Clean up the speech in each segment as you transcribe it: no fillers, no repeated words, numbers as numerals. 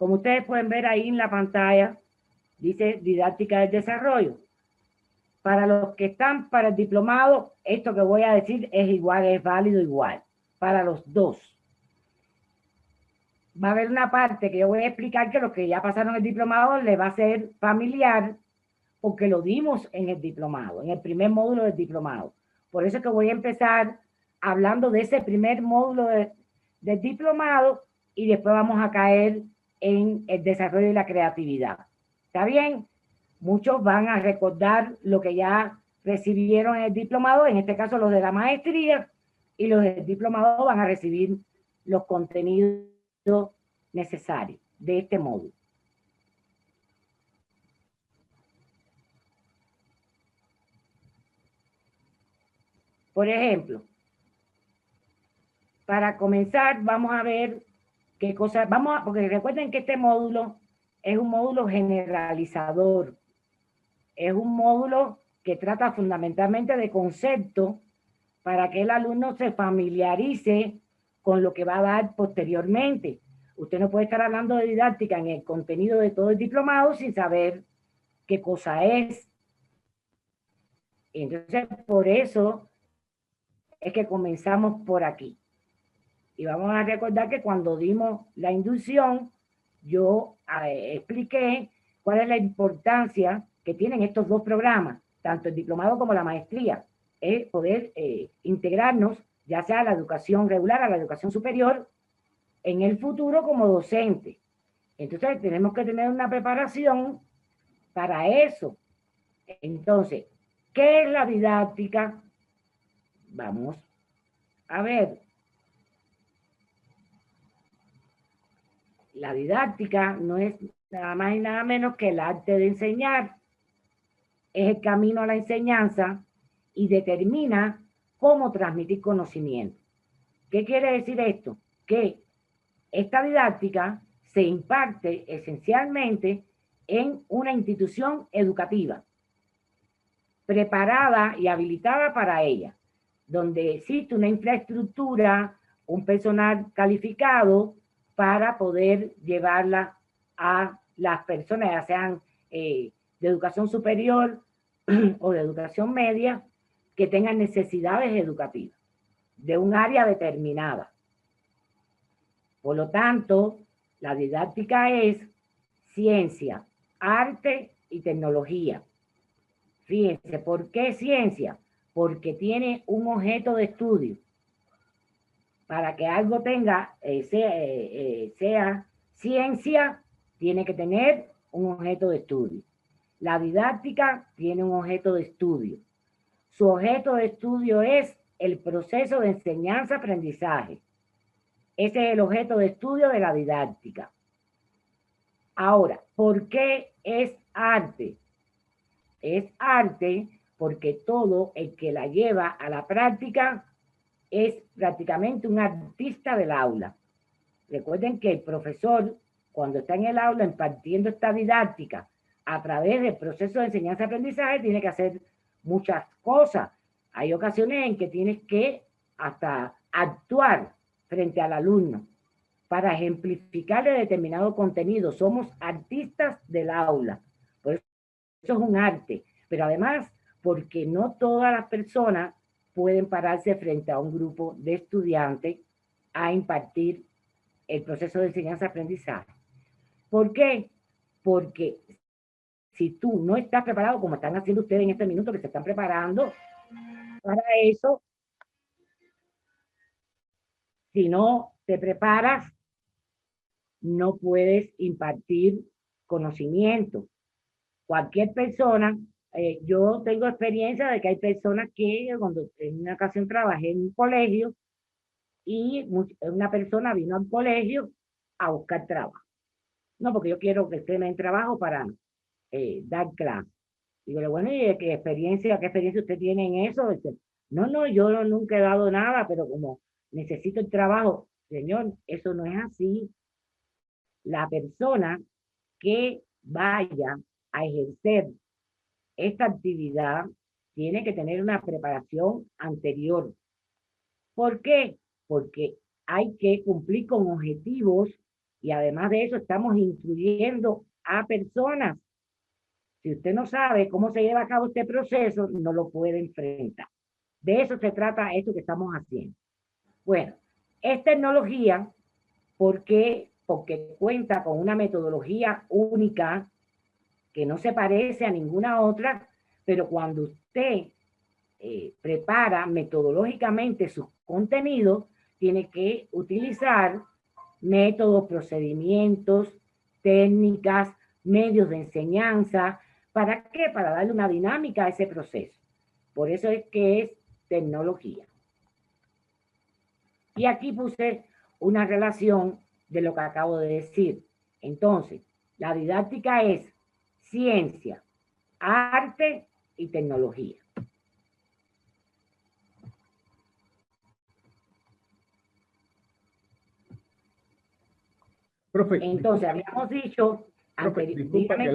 Como ustedes pueden ver ahí en la pantalla, dice didáctica del desarrollo. Para los que están para el diplomado, esto que voy a decir es igual, es válido igual, para los dos. Va a haber una parte que yo voy a explicar que los que ya pasaron el diplomado les va a ser familiar, porque lo dimos en el diplomado, en el primer módulo del diplomado. Por eso es que voy a empezar hablando de ese primer módulo del diplomado y después vamos a caer en el desarrollo y la creatividad. ¿Está bien? Muchos van a recordar lo que ya recibieron en el diplomado, en este caso los de la maestría, y los del diplomado van a recibir los contenidos necesarios de este módulo. Por ejemplo, para comenzar vamos a ver qué cosas, porque recuerden que este módulo es un módulo generalizador, es un módulo que trata fundamentalmente de conceptos para que el alumno se familiarice con lo que va a dar posteriormente. Usted no puede estar hablando de didáctica en el contenido de todo el diplomado sin saber qué cosa es. Entonces, por eso es que comenzamos por aquí. Y vamos a recordar que cuando dimos la inducción, yo expliqué cuál es la importancia que tienen estos dos programas, tanto el diplomado como la maestría, es poder integrarnos, ya sea a la educación regular, a la educación superior, en el futuro como docente. Entonces tenemos que tener una preparación para eso. Entonces, ¿qué es la didáctica? Vamos a ver. La didáctica no es nada más y nada menos que el arte de enseñar. Es el camino a la enseñanza y determina cómo transmitir conocimiento. ¿Qué quiere decir esto? Que esta didáctica se imparte esencialmente en una institución educativa, preparada y habilitada para ella, donde existe una infraestructura, un personal calificado para poder llevarla a las personas, ya sean de educación superior o de educación media, que tengan necesidades educativas de un área determinada. Por lo tanto, la didáctica es ciencia, arte y tecnología. Fíjense, ¿por qué ciencia? Porque tiene un objeto de estudio. Para que algo tenga, sea ciencia, tiene que tener un objeto de estudio. La didáctica tiene un objeto de estudio. Su objeto de estudio es el proceso de enseñanza-aprendizaje. Ese es el objeto de estudio de la didáctica. Ahora, ¿por qué es arte? Es arte porque todo el que la lleva a la práctica es prácticamente un artista del aula. Recuerden que el profesor, cuando está en el aula impartiendo esta didáctica a través del proceso de enseñanza-aprendizaje, tiene que hacer muchas cosas. Hay ocasiones en que tienes que hasta actuar frente al alumno para ejemplificarle determinado contenido. Somos artistas del aula. Por eso es un arte. Pero además, porque no todas las personas pueden pararse frente a un grupo de estudiantes a impartir el proceso de enseñanza-aprendizaje. ¿Por qué? Porque si tú no estás preparado, como están haciendo ustedes en este minuto, que se están preparando para eso, si no te preparas, no puedes impartir conocimiento. Cualquier persona, yo tengo experiencia de que hay personas que cuando en una ocasión trabajé en un colegio y una persona vino al colegio a buscar trabajo. No, porque yo quiero que usted me den trabajo para dar clases. Digo, bueno, ¿y qué experiencia usted tiene en eso? Dice, no, yo nunca he dado nada, pero como necesito el trabajo, señor, eso no es así. La persona que vaya a ejercer esta actividad tiene que tener una preparación anterior. ¿Por qué? Porque hay que cumplir con objetivos Y además de eso, estamos incluyendo a personas. Si usted no sabe cómo se lleva a cabo este proceso, no lo puede enfrentar. De eso se trata esto que estamos haciendo. Bueno, es tecnología porque cuenta con una metodología única que no se parece a ninguna otra, pero cuando usted prepara metodológicamente sus contenidos, tiene que utilizar métodos, procedimientos, técnicas, medios de enseñanza. ¿Para qué? Para darle una dinámica a ese proceso. Por eso es que es tecnología. Y aquí puse una relación de lo que acabo de decir. Entonces, la didáctica es ciencia, arte y tecnología. Profe, entonces, habíamos dicho... profe, disculpa que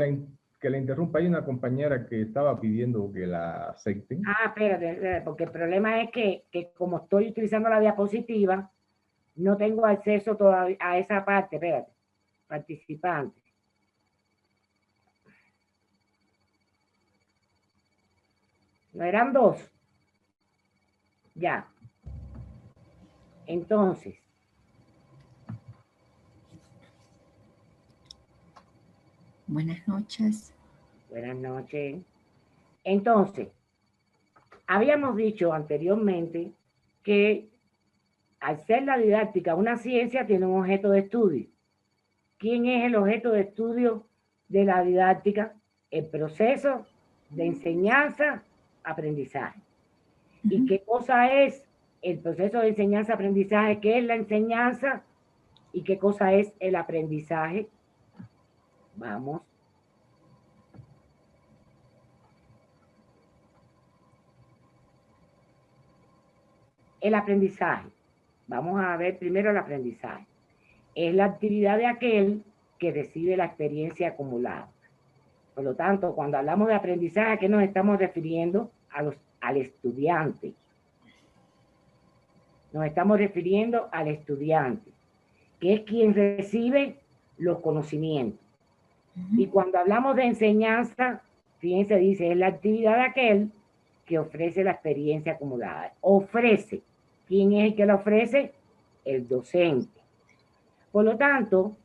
la interrumpa. Hay una compañera que estaba pidiendo que la acepten. Espérate, porque el problema es que como estoy utilizando la diapositiva, no tengo acceso todavía a esa parte. Espérate, participante. ¿No eran dos? Ya. Entonces. Buenas noches. Buenas noches. Entonces, habíamos dicho anteriormente que al ser la didáctica una ciencia, tiene un objeto de estudio. ¿Quién es el objeto de estudio de la didáctica? El proceso de enseñanza-aprendizaje. ¿Y qué cosa es el proceso de enseñanza-aprendizaje? ¿Qué es la enseñanza? ¿Y qué cosa es el aprendizaje? Vamos. El aprendizaje. Vamos a ver primero el aprendizaje. Es la actividad de aquel que recibe la experiencia acumulada. Por lo tanto, cuando hablamos de aprendizaje, ¿a qué nos estamos refiriendo? Al estudiante. Nos estamos refiriendo al estudiante, que es quien recibe los conocimientos. Y cuando hablamos de enseñanza, fíjense, dice, es la actividad de aquel que ofrece la experiencia acumulada. Ofrece. ¿Quién es el que la ofrece? El docente. Por lo tanto,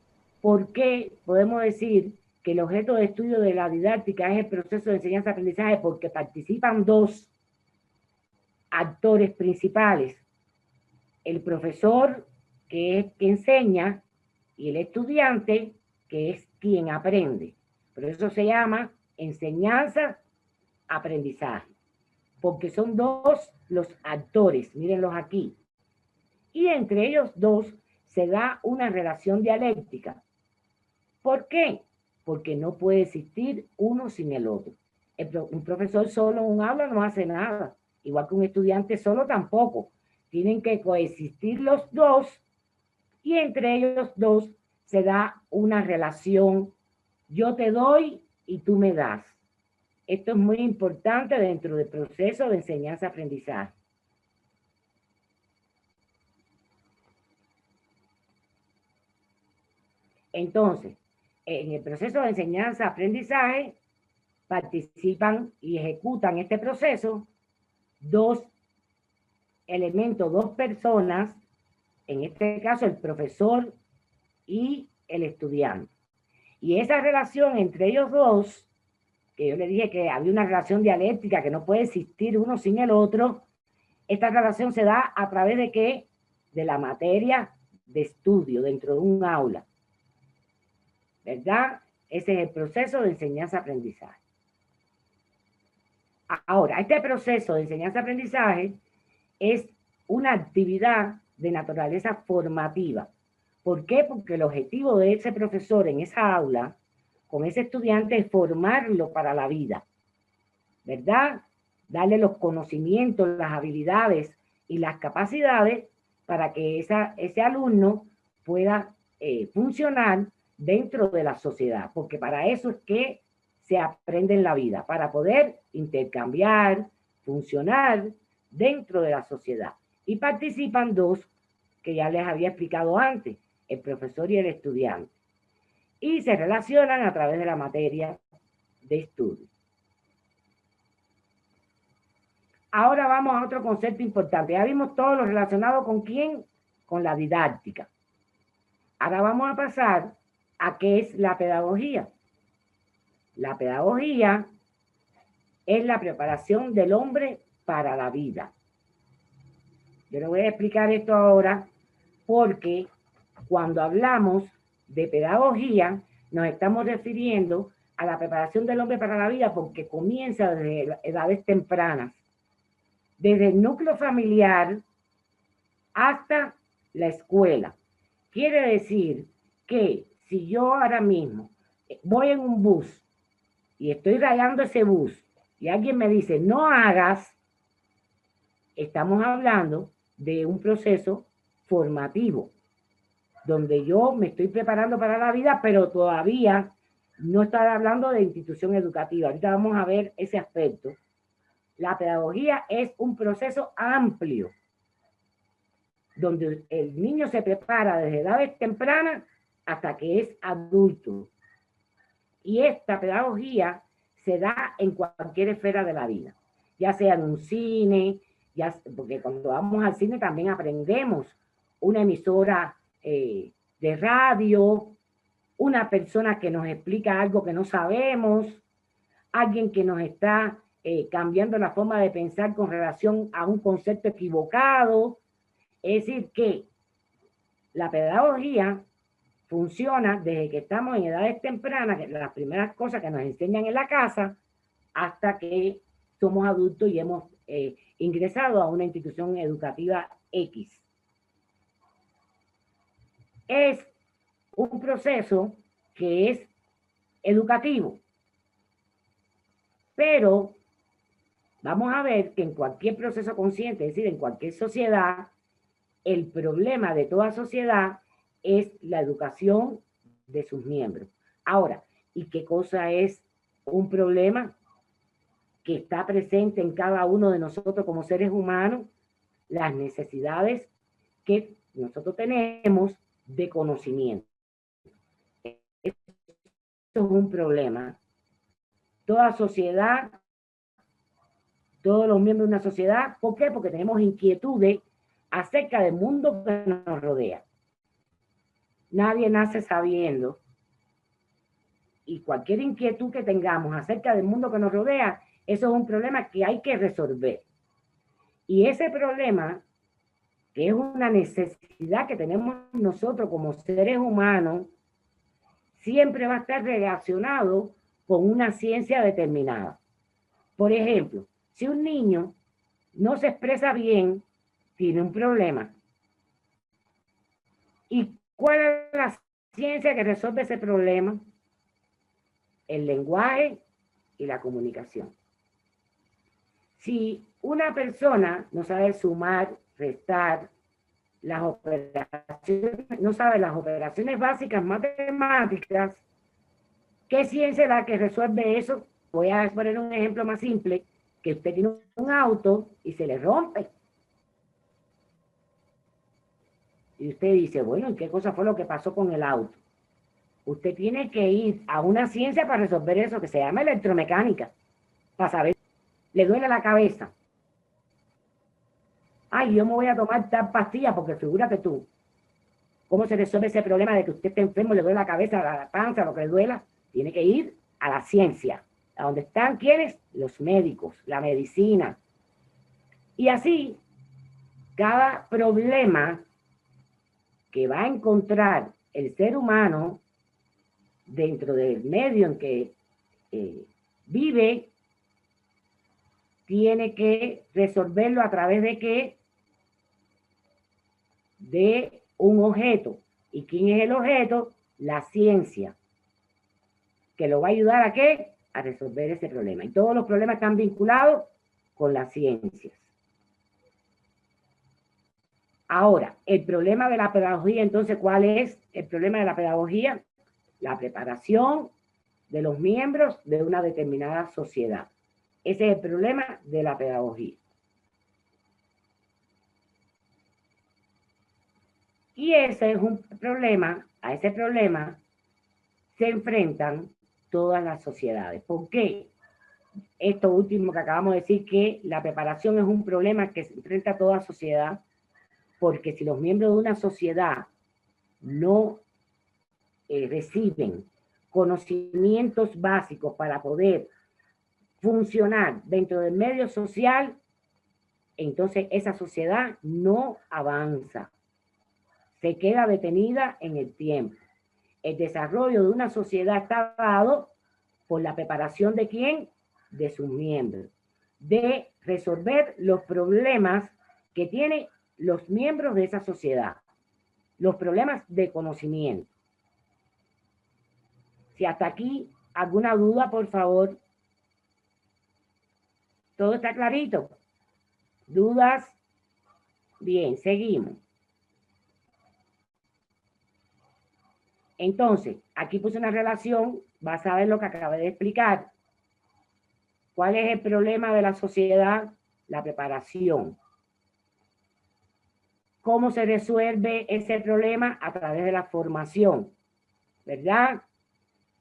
¿por qué podemos decir que el objeto de estudio de la didáctica es el proceso de enseñanza-aprendizaje? Porque participan dos actores principales. El profesor, que es quien enseña, y el estudiante, que es quien aprende. Por eso se llama enseñanza-aprendizaje. Porque son dos los actores, mírenlos aquí. Y entre ellos dos se da una relación dialéctica. ¿Por qué? Porque no puede existir uno sin el otro. Un profesor solo en un aula no hace nada, igual que un estudiante solo tampoco. Tienen que coexistir los dos y entre ellos dos se da una relación, yo te doy y tú me das. Esto es muy importante dentro del proceso de enseñanza-aprendizaje. Entonces, en el proceso de enseñanza-aprendizaje participan y ejecutan este proceso dos elementos, dos personas, en este caso el profesor y el estudiante. Y esa relación entre ellos dos, que yo le dije que había una relación dialéctica, que no puede existir uno sin el otro, esta relación se da a través de ¿qué? De la materia de estudio dentro de un aula. ¿Verdad? Ese es el proceso de enseñanza-aprendizaje. Ahora, este proceso de enseñanza-aprendizaje es una actividad de naturaleza formativa. ¿Por qué? Porque el objetivo de ese profesor en esa aula, con ese estudiante, es formarlo para la vida, ¿verdad? Darle los conocimientos, las habilidades y las capacidades para que ese alumno pueda funcionar dentro de la sociedad, porque para eso es que se aprende en la vida, para poder intercambiar, funcionar dentro de la sociedad. Y participan dos que ya les había explicado antes, el profesor y el estudiante. Y se relacionan a través de la materia de estudio. Ahora vamos a otro concepto importante. Ya vimos todo lo relacionado con quién, con la didáctica. Ahora vamos a pasar a qué es la pedagogía. La pedagogía es la preparación del hombre para la vida. Yo le voy a explicar esto ahora porque cuando hablamos de pedagogía nos estamos refiriendo a la preparación del hombre para la vida porque comienza desde edades tempranas, desde el núcleo familiar hasta la escuela. Quiere decir que si yo ahora mismo voy en un bus y estoy rayando ese bus y alguien me dice no hagas, estamos hablando de un proceso formativo donde yo me estoy preparando para la vida, pero todavía no estoy hablando de institución educativa. Ahorita vamos a ver ese aspecto. La pedagogía es un proceso amplio donde el niño se prepara desde edades tempranas hasta que es adulto. Y esta pedagogía se da en cualquier esfera de la vida, ya sea en un cine, porque cuando vamos al cine también aprendemos, una emisora de radio, una persona que nos explica algo que no sabemos, alguien que nos está cambiando la forma de pensar con relación a un concepto equivocado. Es decir, que la pedagogía funciona desde que estamos en edades tempranas, que las primeras cosas que nos enseñan en la casa, hasta que somos adultos y hemos ingresado a una institución educativa X. Es un proceso que es educativo, pero vamos a ver que en cualquier proceso consciente, es decir, en cualquier sociedad, el problema de toda sociedad es la educación de sus miembros. Ahora, ¿y qué cosa es un problema que está presente en cada uno de nosotros como seres humanos? Las necesidades que nosotros tenemos de conocimiento. Esto es un problema. Toda sociedad, todos los miembros de una sociedad, ¿por qué? Porque tenemos inquietudes acerca del mundo que nos rodea. Nadie nace sabiendo, y cualquier inquietud que tengamos acerca del mundo que nos rodea, eso es un problema que hay que resolver. Y ese problema, que es una necesidad que tenemos nosotros como seres humanos, siempre va a estar relacionado con una ciencia determinada. Por ejemplo, si un niño no se expresa bien, tiene un problema. ¿Y cuál es la ciencia que resuelve ese problema? El lenguaje y la comunicación. Si una persona no sabe sumar, restar, las operaciones, no sabe las operaciones básicas matemáticas, ¿qué ciencia es la que resuelve eso? Voy a poner un ejemplo más simple, que usted tiene un auto y se le rompe. Y usted dice, bueno, ¿y qué cosa fue lo que pasó con el auto? Usted tiene que ir a una ciencia para resolver eso, que se llama electromecánica, para saber, le duele la cabeza. Ay, yo me voy a tomar tal pastilla, porque figúrate tú, ¿cómo se resuelve ese problema de que usted esté enfermo, le duele la cabeza, la panza, lo que le duela? Tiene que ir a la ciencia, a donde están, ¿quiénes? Los médicos, la medicina. Y así, cada problema que va a encontrar el ser humano dentro del medio en que vive, tiene que resolverlo a través de ¿qué? De un objeto. ¿Y quién es el objeto? La ciencia, que lo va a ayudar ¿a qué? A resolver ese problema. Y todos los problemas están vinculados con las ciencias. Ahora, el problema de la pedagogía, entonces, ¿cuál es el problema de la pedagogía? La preparación de los miembros de una determinada sociedad. Ese es el problema de la pedagogía. Y ese es un problema, a ese problema se enfrentan todas las sociedades. ¿Por qué? Esto último que acabamos de decir, que la preparación es un problema que se enfrenta a toda sociedad, porque si los miembros de una sociedad no reciben conocimientos básicos para poder funcionar dentro del medio social, entonces esa sociedad no avanza, se queda detenida en el tiempo. El desarrollo de una sociedad está dado por la preparación de ¿quién? De sus miembros, de resolver los problemas que tienen los miembros de esa sociedad, los problemas de conocimiento. Si hasta aquí alguna duda, por favor. ¿Todo está clarito? ¿Dudas? Bien, seguimos. Entonces, aquí puse una relación basada en lo que acabé de explicar. ¿Cuál es el problema de la sociedad? La preparación. ¿Cómo se resuelve ese problema? A través de la formación, ¿verdad?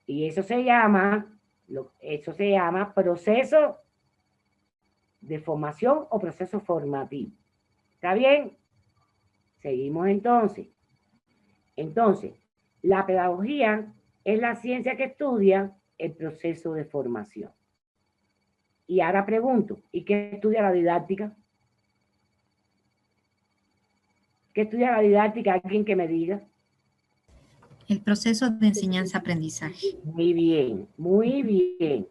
Y eso se llama proceso de formación o proceso formativo. ¿Está bien? Seguimos entonces. Entonces, la pedagogía es la ciencia que estudia el proceso de formación. Y ahora pregunto, ¿y qué estudia la didáctica? ¿Qué estudia la didáctica? ¿Alguien que me diga? El proceso de enseñanza-aprendizaje. Muy bien, muy bien.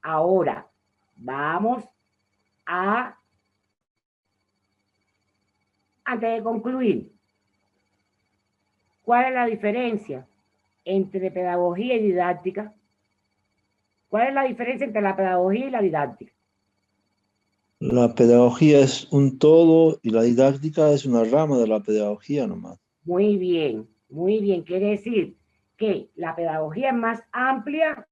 Ahora, vamos a, antes de concluir, ¿cuál es la diferencia entre pedagogía y didáctica? ¿Cuál es la diferencia entre la pedagogía y la didáctica? La pedagogía es un todo y la didáctica es una rama de la pedagogía nomás. Muy bien, muy bien. Quiere decir que la pedagogía es más amplia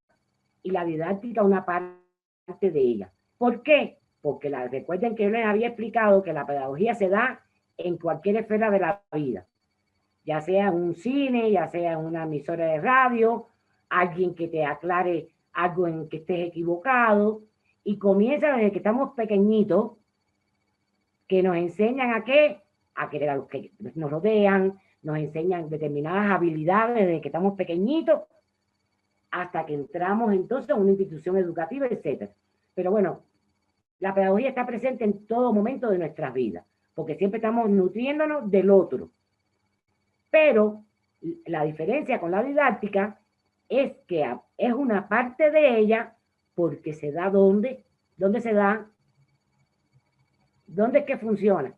y la didáctica una parte de ella. ¿Por qué? Porque recuerden que yo les había explicado que la pedagogía se da en cualquier esfera de la vida, ya sea en un cine, ya sea en una emisora de radio, alguien que te aclare algo en que estés equivocado, y comienza desde que estamos pequeñitos, que nos enseñan a qué, a querer a los que nos rodean, nos enseñan determinadas habilidades desde que estamos pequeñitos, hasta que entramos entonces en una institución educativa, etc. Pero bueno, la pedagogía está presente en todo momento de nuestras vidas, porque siempre estamos nutriéndonos del otro. Pero la diferencia con la didáctica es que es una parte de ella porque se da ¿dónde? ¿Dónde se da? ¿Dónde es que funciona?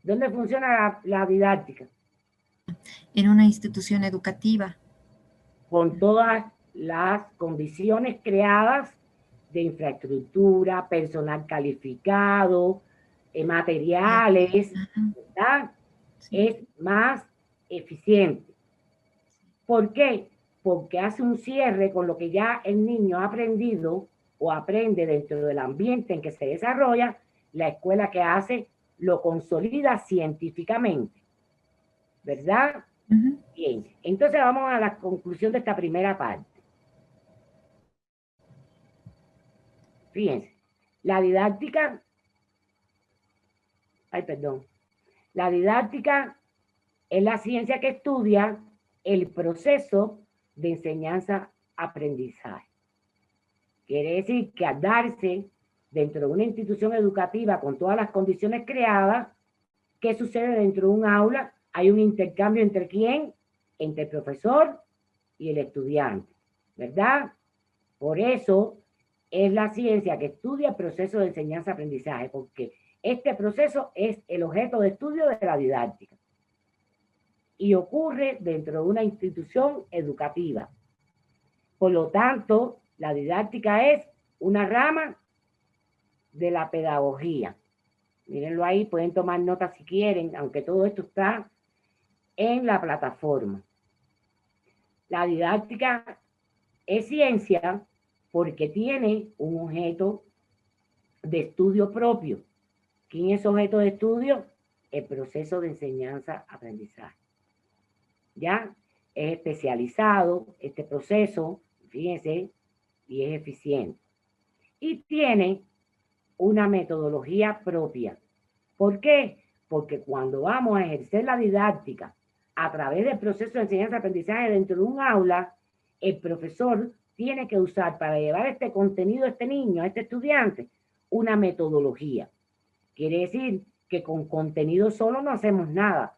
¿Dónde funciona la didáctica? En una institución educativa. Con todas las condiciones creadas de infraestructura, personal calificado, materiales, ¿verdad? Sí. Es más eficiente. ¿Por qué? Porque hace un cierre con lo que ya el niño ha aprendido o aprende dentro del ambiente en que se desarrolla. La escuela que hace lo consolida científicamente, ¿verdad? Bien, entonces vamos a la conclusión de esta primera parte. Fíjense, la didáctica es la ciencia que estudia el proceso de enseñanza-aprendizaje. Quiere decir que al darse dentro de una institución educativa con todas las condiciones creadas, ¿qué sucede dentro de un aula? Hay un intercambio entre ¿quién? Entre el profesor y el estudiante, ¿verdad? Por eso es la ciencia que estudia el proceso de enseñanza-aprendizaje, porque este proceso es el objeto de estudio de la didáctica y ocurre dentro de una institución educativa. Por lo tanto, la didáctica es una rama de la pedagogía. Mírenlo ahí, pueden tomar nota si quieren, aunque todo esto está en la plataforma. La didáctica es ciencia porque tiene un objeto de estudio propio. ¿Quién es objeto de estudio? el proceso de enseñanza-aprendizaje. ¿Ya? Es especializado este proceso, fíjense, y es eficiente. Y tiene una metodología propia. ¿Por qué? Porque cuando vamos a ejercer la didáctica a través del proceso de enseñanza-aprendizaje dentro de un aula, el profesor tiene que usar para llevar este contenido a este niño, a este estudiante, una metodología. Quiere decir que con contenido solo no hacemos nada.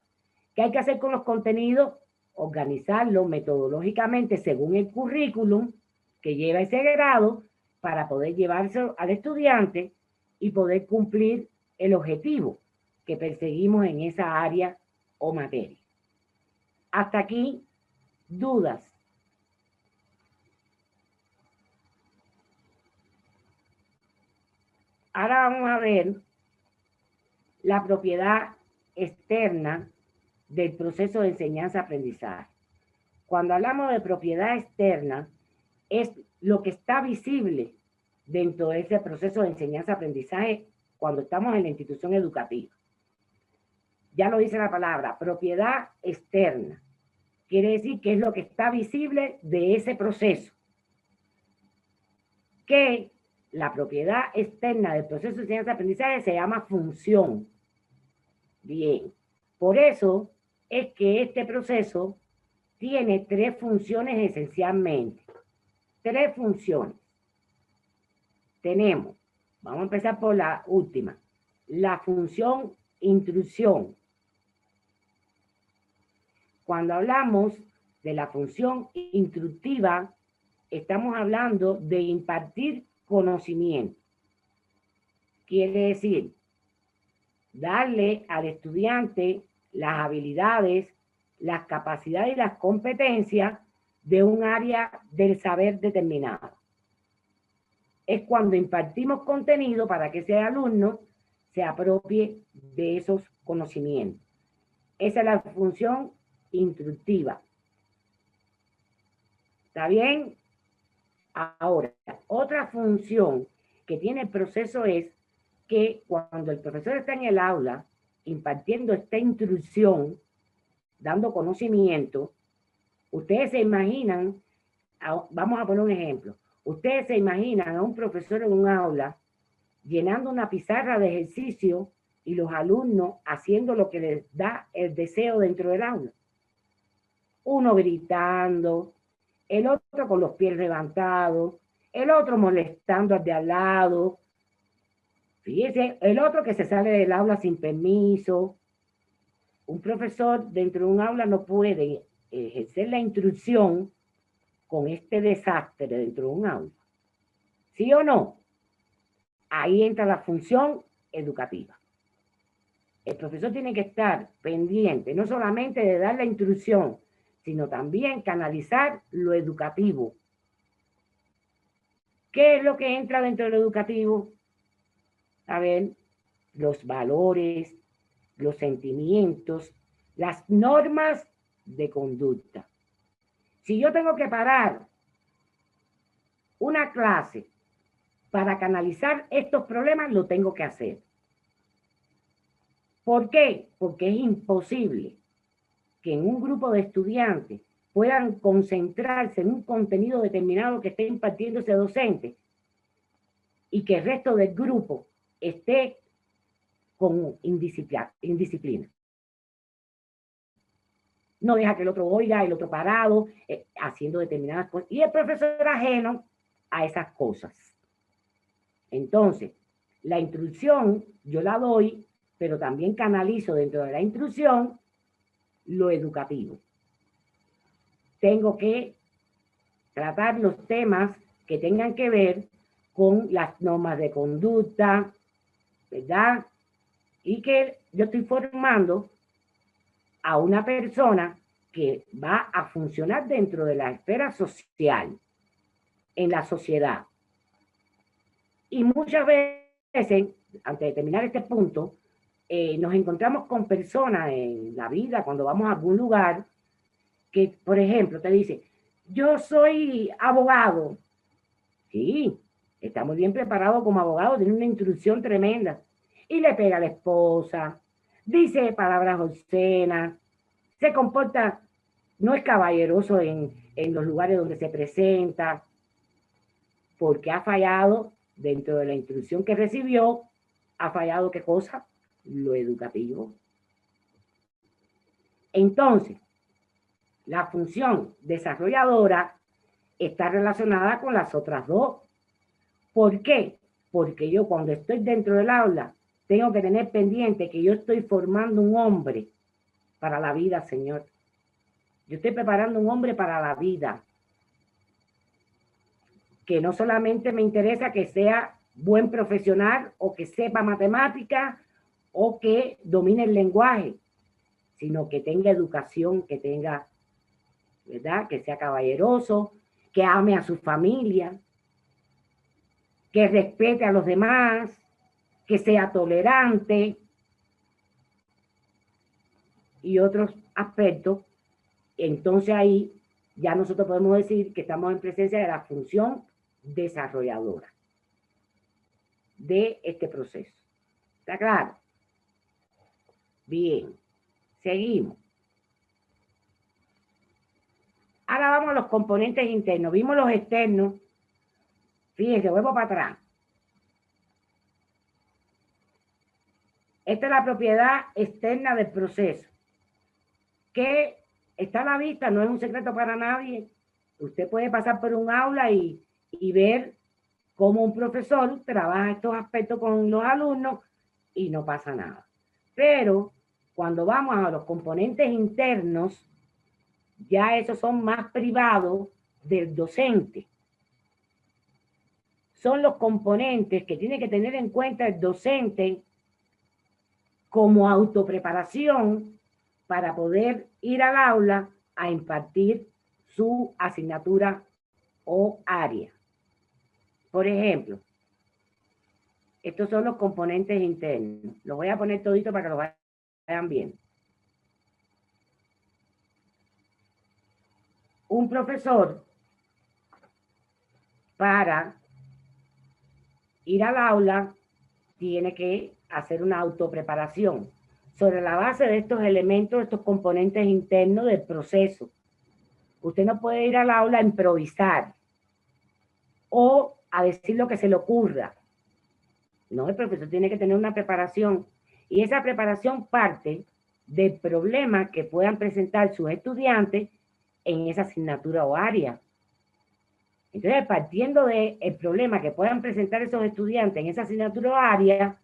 ¿Qué hay que hacer con los contenidos? Organizarlo metodológicamente según el currículum que lleva ese grado para poder llevárselo al estudiante y poder cumplir el objetivo que perseguimos en esa área o materia. Hasta aquí, dudas. Ahora vamos a ver la propiedad externa del proceso de enseñanza-aprendizaje. Cuando hablamos de propiedad externa, es lo que está visible dentro de ese proceso de enseñanza-aprendizaje cuando estamos en la institución educativa. Ya lo dice la palabra, propiedad externa. Quiere decir que es lo que está visible de ese proceso. Que la propiedad externa del proceso de enseñanza-aprendizaje se llama función. Bien, por eso es que este proceso tiene tres funciones esencialmente. Tres funciones. Tenemos, vamos a empezar por la última, la función intrusión. Cuando hablamos de la función instructiva, estamos hablando de impartir conocimiento. Quiere decir, darle al estudiante las habilidades, las capacidades y las competencias de un área del saber determinado. Es cuando impartimos contenido para que ese alumno se apropie de esos conocimientos. Esa es la función instructiva. ¿Está bien? Ahora, otra función que tiene el proceso es que cuando el profesor está en el aula impartiendo esta instrucción, dando conocimiento, ustedes se imaginan, vamos a poner un ejemplo, ustedes se imaginan a un profesor en un aula llenando una pizarra de ejercicio y los alumnos haciendo lo que les da el deseo dentro del aula. Uno gritando, el otro con los pies levantados, el otro molestando al de al lado. Fíjese, el otro que se sale del aula sin permiso. Un profesor dentro de un aula no puede ejercer la instrucción con este desastre dentro de un aula. ¿Sí o no? Ahí entra la función educativa. El profesor tiene que estar pendiente, no solamente de dar la instrucción, sino también canalizar lo educativo. ¿Qué es lo que entra dentro de lo educativo? A ver, los valores, los sentimientos, las normas de conducta. Si yo tengo que parar una clase para canalizar estos problemas, lo tengo que hacer. ¿Por qué? Porque es imposible que en un grupo de estudiantes puedan concentrarse en un contenido determinado que esté impartiendo ese docente y que el resto del grupo esté con indisciplina. No deja que el otro oiga, el otro parado, haciendo determinadas cosas. Y el profesor ajeno a esas cosas. Entonces, la instrucción yo la doy, pero también canalizo dentro de la instrucción lo educativo. Tengo que tratar los temas que tengan que ver con las normas de conducta, ¿verdad? Y que yo estoy formando a una persona que va a funcionar dentro de la esfera social, en la sociedad. Y muchas veces, antes de terminar este punto, nos encontramos con personas en la vida, cuando vamos a algún lugar, que, por ejemplo, te dice, yo soy abogado. Sí, está muy bien preparado como abogado, tiene una instrucción tremenda. Y le pega a la esposa, dice palabras obscenas, se comporta, no es caballeroso en los lugares donde se presenta, porque ha fallado dentro de la instrucción que recibió, ha fallado ¿qué cosa? Lo educativo. Entonces, la función desarrolladora está relacionada con las otras dos. ¿Por qué? Porque yo cuando estoy dentro del aula tengo que tener pendiente que yo estoy formando un hombre para la vida, Señor. Yo estoy preparando un hombre para la vida. Que no solamente me interesa que sea buen profesional o que sepa matemática o que domine el lenguaje, sino que tenga educación, que tenga, ¿verdad? Que sea caballeroso, que ame a su familia, que respete a los demás, que sea tolerante y otros aspectos. Entonces ahí ya nosotros podemos decir que estamos en presencia de la función desarrolladora de este proceso. ¿Está claro? Bien, seguimos. Ahora vamos a los componentes internos. Vimos los externos. Fíjense, vuelvo para atrás. Esta es la propiedad externa del proceso, que está a la vista, no es un secreto para nadie. Usted puede pasar por un aula y ver cómo un profesor trabaja estos aspectos con los alumnos y no pasa nada. Pero cuando vamos a los componentes internos, ya esos son más privados del docente. Son los componentes que tiene que tener en cuenta el docente como autopreparación para poder ir al aula a impartir su asignatura o área. Por ejemplo, estos son los componentes internos. Los voy a poner todito para que lo vayan bien. Un profesor, para ir al aula, tiene que hacer una autopreparación sobre la base de estos elementos, estos componentes internos del proceso. Usted no puede ir al aula a improvisar o a decir lo que se le ocurra. No, el profesor tiene que tener una preparación y esa preparación parte del problema que puedan presentar sus estudiantes en esa asignatura o área. Entonces, partiendo del problema que puedan presentar esos estudiantes en esa asignatura o área,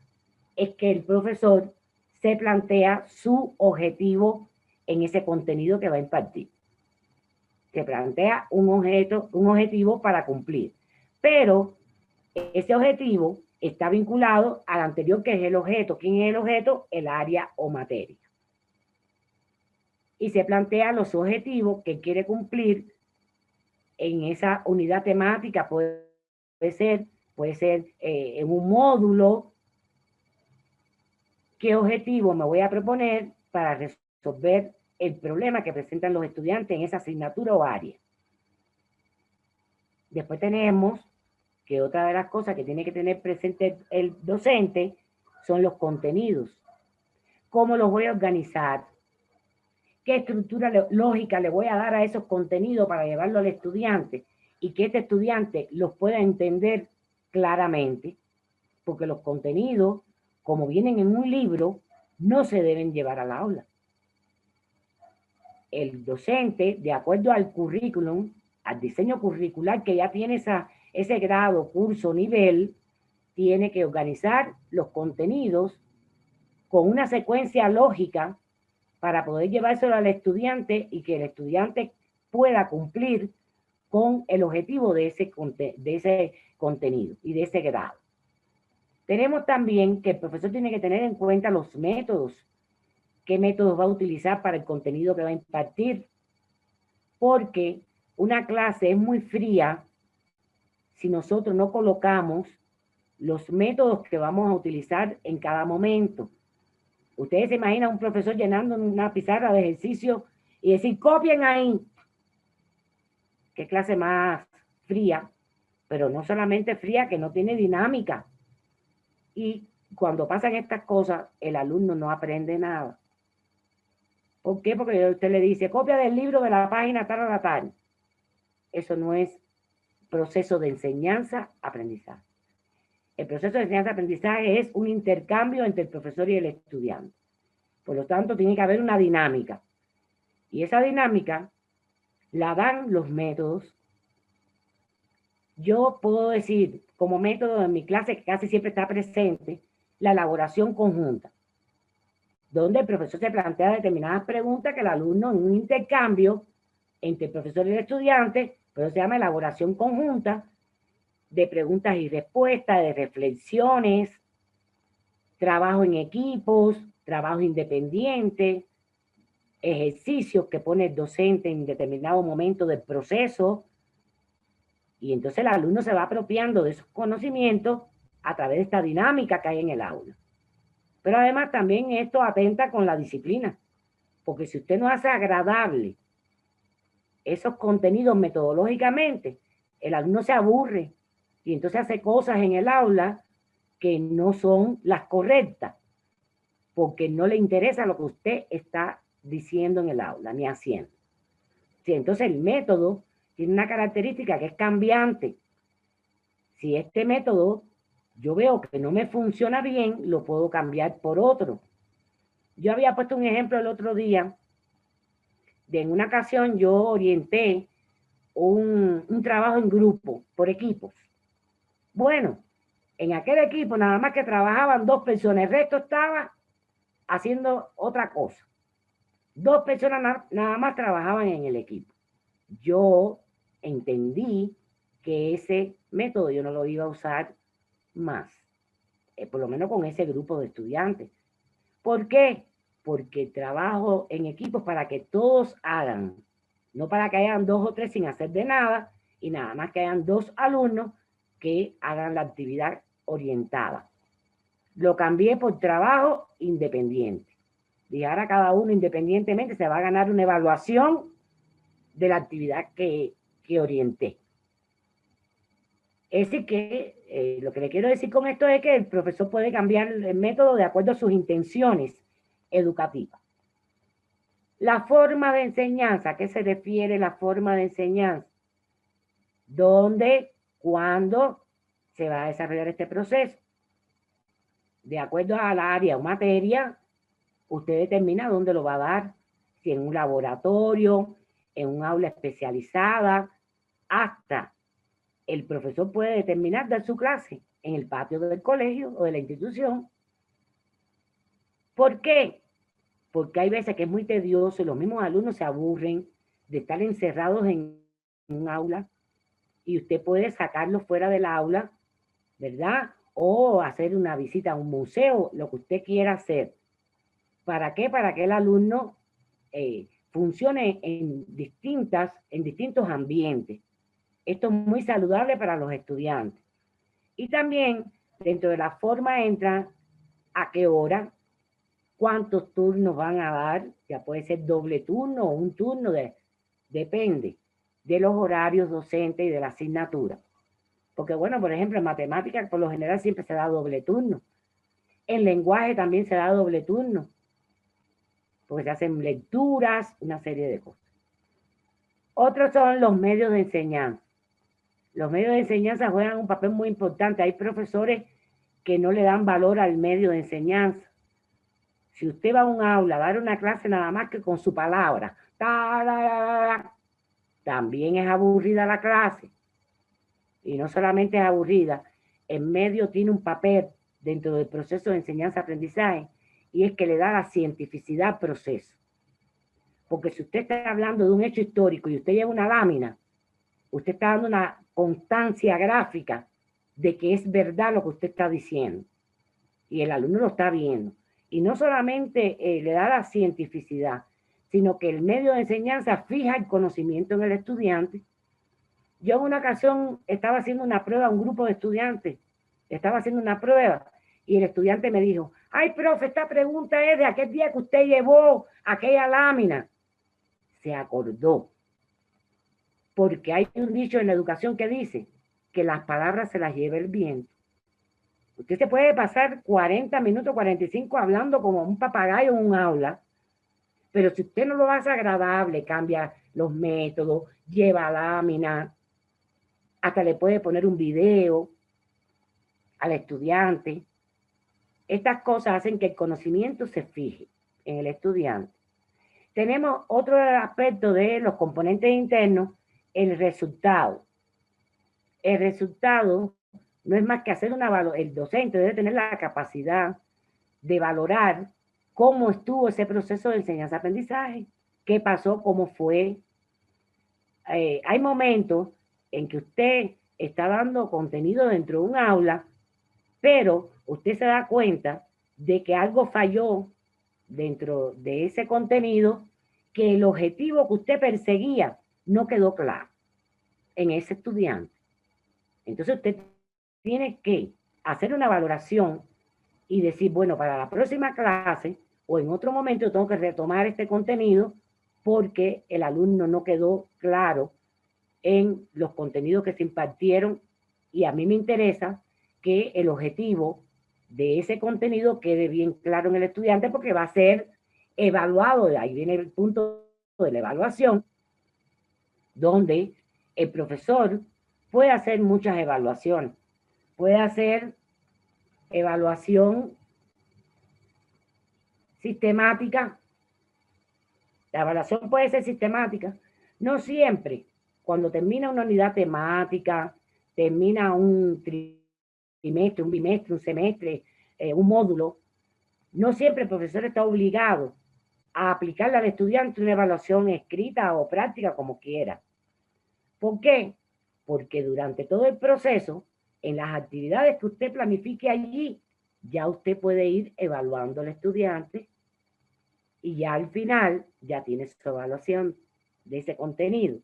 es que el profesor se plantea su objetivo en ese contenido que va a impartir. Se plantea un objetivo para cumplir. Pero ese objetivo está vinculado al anterior, que es el objeto. ¿Quién es el objeto? El área o materia. Y se plantea los objetivos que quiere cumplir en esa unidad temática. Puede ser en un módulo. ¿Qué objetivo me voy a proponer para resolver el problema que presentan los estudiantes en esa asignatura o área? Después tenemos que otra de las cosas que tiene que tener presente el docente son los contenidos. ¿Cómo los voy a organizar? ¿Qué estructura lógica le voy a dar a esos contenidos para llevarlo al estudiante? Y que este estudiante los pueda entender claramente, porque los contenidos, como vienen en un libro, no se deben llevar al aula. El docente, de acuerdo al currículum, al diseño curricular que ya tiene ese grado, curso, nivel, tiene que organizar los contenidos con una secuencia lógica para poder llevárselo al estudiante y que el estudiante pueda cumplir con el objetivo de ese contenido y de ese grado. Tenemos también que el profesor tiene que tener en cuenta los métodos. ¿Qué métodos va a utilizar para el contenido que va a impartir? Porque una clase es muy fría si nosotros no colocamos los métodos que vamos a utilizar en cada momento. Ustedes se imaginan un profesor llenando una pizarra de ejercicio y decir, copien ahí. Qué clase más fría, pero no solamente fría, que no tiene dinámica. Y cuando pasan estas cosas, el alumno no aprende nada. ¿Por qué? Porque usted le dice, copia del libro de la página tal a la tal. Eso no es proceso de enseñanza-aprendizaje. El proceso de enseñanza-aprendizaje es un intercambio entre el profesor y el estudiante. Por lo tanto, tiene que haber una dinámica. Y esa dinámica la dan los métodos. Yo puedo decir, como método en mi clase, que casi siempre está presente, la elaboración conjunta, donde el profesor se plantea determinadas preguntas que el alumno, en un intercambio entre el profesor y el estudiante, pero se llama elaboración conjunta, de preguntas y respuestas, de reflexiones, trabajo en equipos, trabajo independiente, ejercicios que pone el docente en determinado momento del proceso, y entonces el alumno se va apropiando de esos conocimientos a través de esta dinámica que hay en el aula. Pero además también esto atenta con la disciplina, porque si usted no hace agradable esos contenidos metodológicamente, el alumno se aburre y entonces hace cosas en el aula que no son las correctas, porque no le interesa lo que usted está diciendo en el aula, ni haciendo. Sí, entonces el método tiene una característica que es cambiante. Si este método yo veo que no me funciona bien, lo puedo cambiar por otro. Yo había puesto un ejemplo el otro día, de en una ocasión yo orienté un trabajo en grupo, por equipos. Bueno, en aquel equipo nada más que trabajaban 2 personas, el resto estaba haciendo otra cosa. 2 personas nada más trabajaban en el equipo. Yo entendí que ese método yo no lo iba a usar más, por lo menos con ese grupo de estudiantes. ¿Por qué? Porque trabajo en equipos para que todos hagan, no para que hayan 2 o 3 sin hacer de nada, y nada más que hayan 2 alumnos que hagan la actividad orientada. Lo cambié por trabajo independiente. Y ahora cada uno independientemente se va a ganar una evaluación de la actividad que orienté. Es decir que lo que le quiero decir con esto es que el profesor puede cambiar el método de acuerdo a sus intenciones educativas. La forma de enseñanza, ¿a qué se refiere la forma de enseñanza? ¿Dónde, cuándo se va a desarrollar este proceso? De acuerdo al área o materia, usted determina dónde lo va a dar, si en un laboratorio, en un aula especializada, hasta el profesor puede determinar dar su clase en el patio del colegio o de la institución. ¿Por qué? Porque hay veces que es muy tedioso y los mismos alumnos se aburren de estar encerrados en un aula y usted puede sacarlos fuera del aula, ¿verdad? O hacer una visita a un museo, lo que usted quiera hacer. ¿Para qué? Para que el alumno funcione en distintos ambientes. Esto es muy saludable para los estudiantes. Y también dentro de la forma entra a qué hora, cuántos turnos van a dar, ya puede ser doble turno o un turno, depende de los horarios docentes y de la asignatura. Porque bueno, por ejemplo, en matemáticas por lo general siempre se da doble turno. En lenguaje también se da doble turno, porque se hacen lecturas, una serie de cosas. Otros son los medios de enseñanza. Los medios de enseñanza juegan un papel muy importante. Hay profesores que no le dan valor al medio de enseñanza. Si usted va a un aula a dar una clase nada más que con su palabra, también es aburrida la clase. Y no solamente es aburrida, el medio tiene un papel dentro del proceso de enseñanza-aprendizaje y es que le da la cientificidad al proceso. Porque si usted está hablando de un hecho histórico y usted lleva una lámina, usted está dando una constancia gráfica de que es verdad lo que usted está diciendo. Y el alumno lo está viendo. Y no solamente le da la cientificidad, sino que el medio de enseñanza fija el conocimiento en el estudiante. Yo en una ocasión estaba haciendo una prueba a un grupo de estudiantes, estaba haciendo una prueba, y el estudiante me dijo, ay, profe, esta pregunta es de aquel día que usted llevó aquella lámina. Se acordó. Porque hay un dicho en la educación que dice que las palabras se las lleva el viento. Usted se puede pasar 40 minutos, 45 hablando como un papagayo en un aula, pero si usted no lo hace agradable, cambia los métodos, lleva lámina, hasta le puede poner un video al estudiante. Estas cosas hacen que el conocimiento se fije en el estudiante. Tenemos otro aspecto de los componentes internos, el resultado. El resultado no es más que hacer una valoración. El docente debe tener la capacidad de valorar cómo estuvo ese proceso de enseñanza-aprendizaje, qué pasó, cómo fue. Hay momentos en que usted está dando contenido dentro de un aula, pero usted se da cuenta de que algo falló dentro de ese contenido, que el objetivo que usted perseguía no quedó claro en ese estudiante. Entonces usted tiene que hacer una valoración y decir, bueno, para la próxima clase o en otro momento tengo que retomar este contenido porque el alumno no quedó claro en los contenidos que se impartieron, y a mí me interesa que el objetivo de ese contenido quede bien claro en el estudiante, porque va a ser evaluado. Ahí viene el punto de la evaluación, donde el profesor puede hacer muchas evaluaciones. Puede hacer evaluación sistemática. La evaluación puede ser sistemática. No siempre. Cuando termina una unidad temática, termina un trimestre, un bimestre, un semestre, un módulo, no siempre el profesor está obligado a aplicarle al estudiante una evaluación escrita o práctica, como quiera. ¿Por qué? Porque durante todo el proceso, en las actividades que usted planifique allí, ya usted puede ir evaluando al estudiante y ya al final ya tiene su evaluación de ese contenido.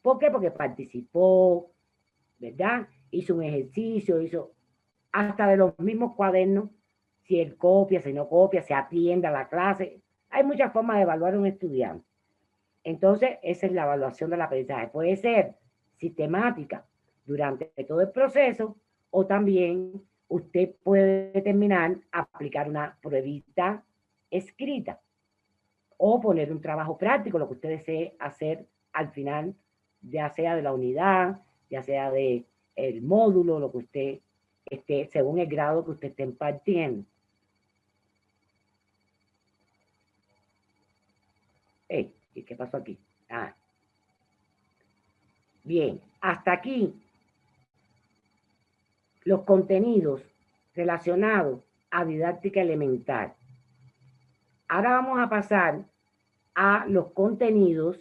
¿Por qué? Porque participó, ¿verdad? Hizo un ejercicio, hizo hasta de los mismos cuadernos, si él copia, si no copia, se atiende a la clase. Hay muchas formas de evaluar a un estudiante. Entonces, esa es la evaluación del aprendizaje. Puede ser sistemática durante todo el proceso, o también usted puede determinar aplicar una pruebita escrita o poner un trabajo práctico, lo que usted desee hacer al final, ya sea de la unidad, ya sea de el módulo, lo que usted esté, según el grado que usted esté impartiendo. ¿Qué pasó aquí? Bien, hasta aquí los contenidos relacionados a didáctica elemental. Ahora vamos a pasar a los contenidos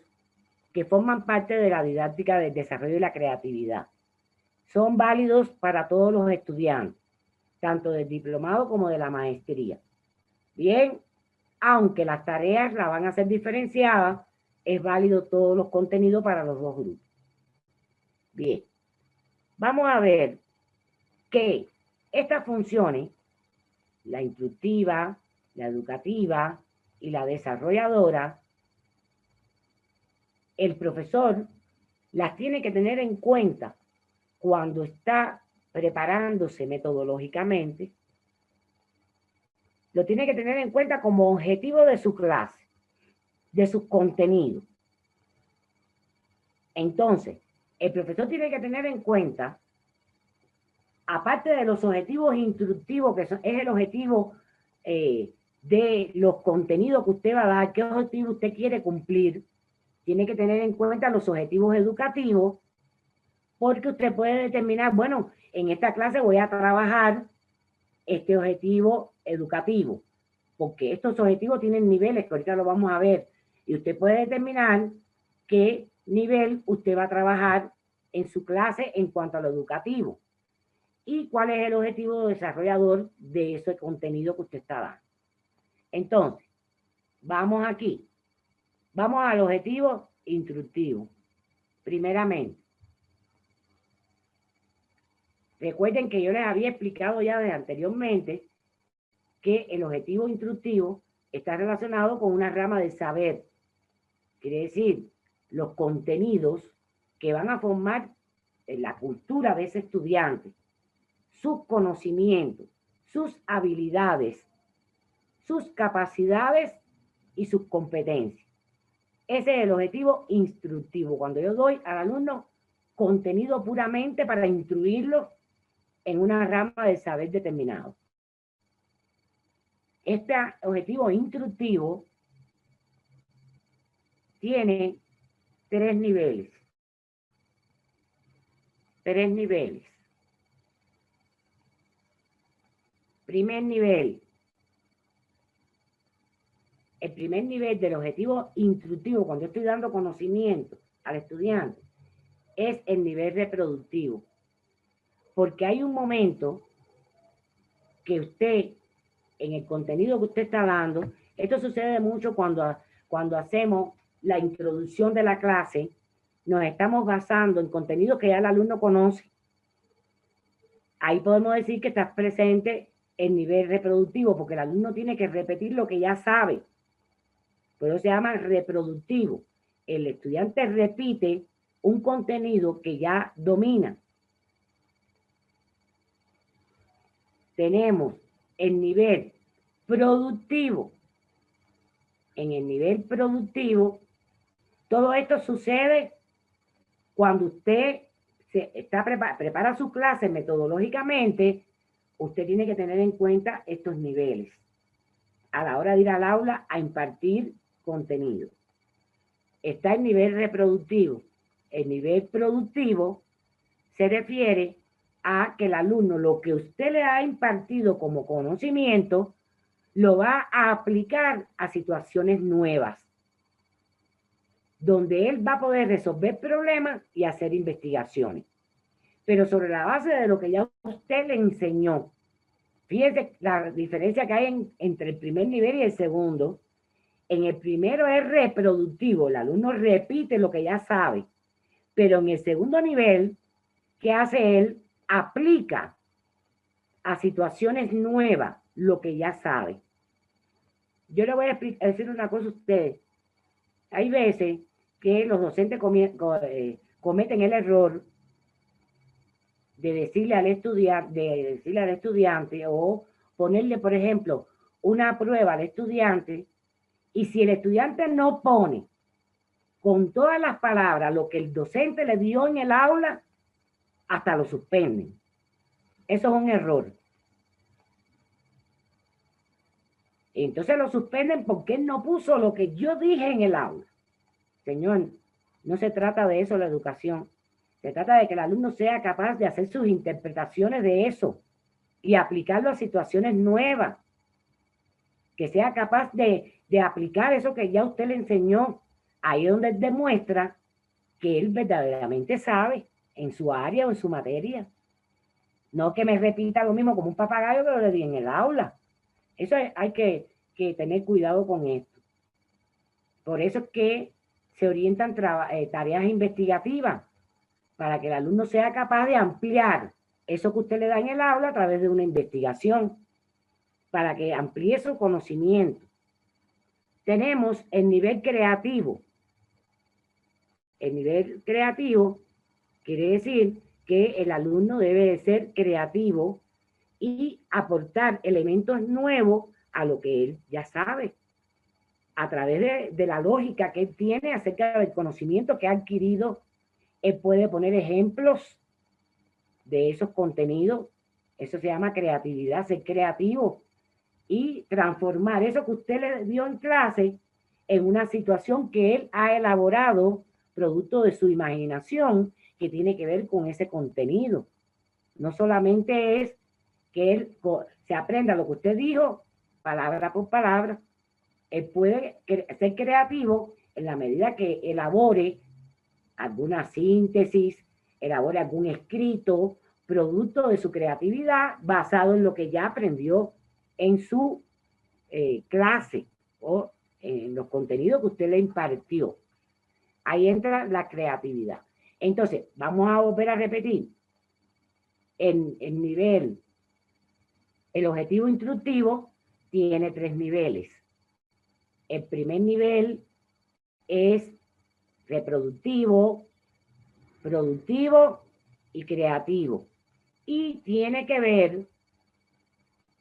que forman parte de la didáctica del desarrollo y la creatividad. Son válidos para todos los estudiantes, tanto del diplomado como de la maestría. Bien, aunque las tareas las van a ser diferenciadas, es válido todos los contenidos para los dos grupos. Bien, vamos a ver que estas funciones, la instructiva, la educativa y la desarrolladora, el profesor las tiene que tener en cuenta cuando está preparándose metodológicamente. Lo tiene que tener en cuenta como objetivo de su clase, de sus contenidos. Entonces, el profesor tiene que tener en cuenta, aparte de los objetivos instructivos, que es el objetivo de los contenidos que usted va a dar, qué objetivo usted quiere cumplir, tiene que tener en cuenta los objetivos educativos, porque usted puede determinar, bueno, en esta clase voy a trabajar este objetivo educativo, porque estos objetivos tienen niveles que ahorita lo vamos a ver, y usted puede determinar qué nivel usted va a trabajar en su clase en cuanto a lo educativo y cuál es el objetivo desarrollador de ese contenido que usted está dando. Entonces, vamos aquí. Vamos al objetivo instructivo. Primeramente, recuerden que yo les había explicado ya desde anteriormente que el objetivo instructivo está relacionado con una rama de saber. Quiere decir, los contenidos que van a formar la cultura de ese estudiante, sus conocimientos, sus habilidades, sus capacidades y sus competencias. Ese es el objetivo instructivo, cuando yo doy al alumno contenido puramente para instruirlo en una rama del saber determinado. Este objetivo instructivo tiene 3 niveles. 3 niveles. Primer nivel. El primer nivel del objetivo instructivo, cuando yo estoy dando conocimiento al estudiante, es el nivel reproductivo. Porque hay un momento que usted, en el contenido que usted está dando, esto sucede mucho cuando hacemos la introducción de la clase, nos estamos basando en contenido que ya el alumno conoce. Ahí podemos decir que está presente el nivel reproductivo, porque el alumno tiene que repetir lo que ya sabe. Por eso se llama reproductivo. El estudiante repite un contenido que ya domina. Tenemos el nivel productivo. En el nivel productivo, todo esto sucede cuando usted prepara su clase metodológicamente. Usted tiene que tener en cuenta estos niveles a la hora de ir al aula a impartir contenido. Está el nivel reproductivo. El nivel productivo se refiere a que el alumno, lo que usted le ha impartido como conocimiento, lo va a aplicar a situaciones nuevas, donde él va a poder resolver problemas y hacer investigaciones. Pero sobre la base de lo que ya usted le enseñó. Fíjense la diferencia que hay entre el primer nivel y el segundo. En el primero es reproductivo, el alumno repite lo que ya sabe. Pero en el segundo nivel, ¿qué hace él? Aplica a situaciones nuevas lo que ya sabe. Yo le voy a decir una cosa a ustedes. Hay veces que los docentes cometen el error de decirle al estudiante o ponerle, por ejemplo, una prueba al estudiante, y si el estudiante no pone con todas las palabras lo que el docente le dio en el aula, hasta lo suspenden. Eso es un error. Entonces lo suspenden porque él no puso lo que yo dije en el aula. Señor, no se trata de eso la educación. Se trata de que el alumno sea capaz de hacer sus interpretaciones de eso y aplicarlo a situaciones nuevas. Que sea capaz de aplicar eso que ya usted le enseñó. Ahí es donde él demuestra que él verdaderamente sabe en su área o en su materia. No que me repita lo mismo como un papagayo que lo le di en el aula. Eso hay que tener cuidado con esto. Por eso es que se orientan tareas investigativas para que el alumno sea capaz de ampliar eso que usted le da en el aula a través de una investigación, para que amplíe su conocimiento. Tenemos el nivel creativo. El nivel creativo quiere decir que el alumno debe de ser creativo y aportar elementos nuevos a lo que él ya sabe, a través de la lógica que él tiene acerca del conocimiento que ha adquirido. Él puede poner ejemplos de esos contenidos. Eso se llama creatividad, ser creativo, y transformar eso que usted le dio en clase en una situación que él ha elaborado producto de su imaginación, que tiene que ver con ese contenido. No solamente es que él se aprenda lo que usted dijo palabra por palabra. Él puede ser creativo en la medida que elabore alguna síntesis, elabore algún escrito, producto de su creatividad basado en lo que ya aprendió en su clase o en los contenidos que usted le impartió. Ahí entra la creatividad. Entonces, vamos a volver a repetir. El nivel, el objetivo instructivo tiene 3 niveles. El primer nivel es reproductivo, productivo y creativo. Y tiene que ver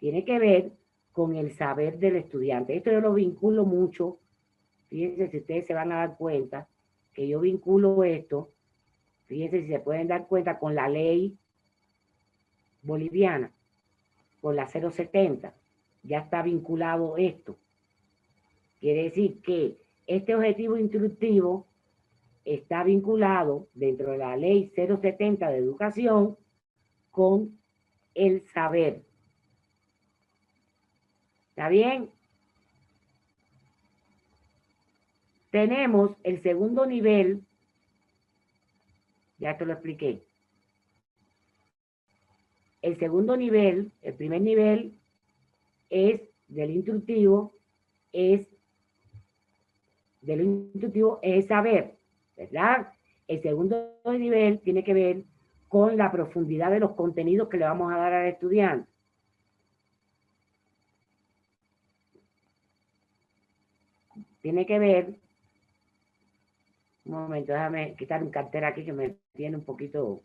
tiene que ver con el saber del estudiante. Esto yo lo vinculo mucho. Fíjense si ustedes se van a dar cuenta que yo vinculo esto, fíjense si se pueden dar cuenta con la ley boliviana, con la 070, ya está vinculado esto. Quiere decir que este objetivo instructivo está vinculado dentro de la ley 070 de educación con el saber. ¿Está bien? Tenemos el segundo nivel, ya te lo expliqué. El segundo nivel, el primer nivel es del instructivo, es saber, ¿verdad? El segundo nivel tiene que ver con la profundidad de los contenidos que le vamos a dar al estudiante. Tiene que ver, un momento, déjame quitar un cartel aquí que me tiene un poquito,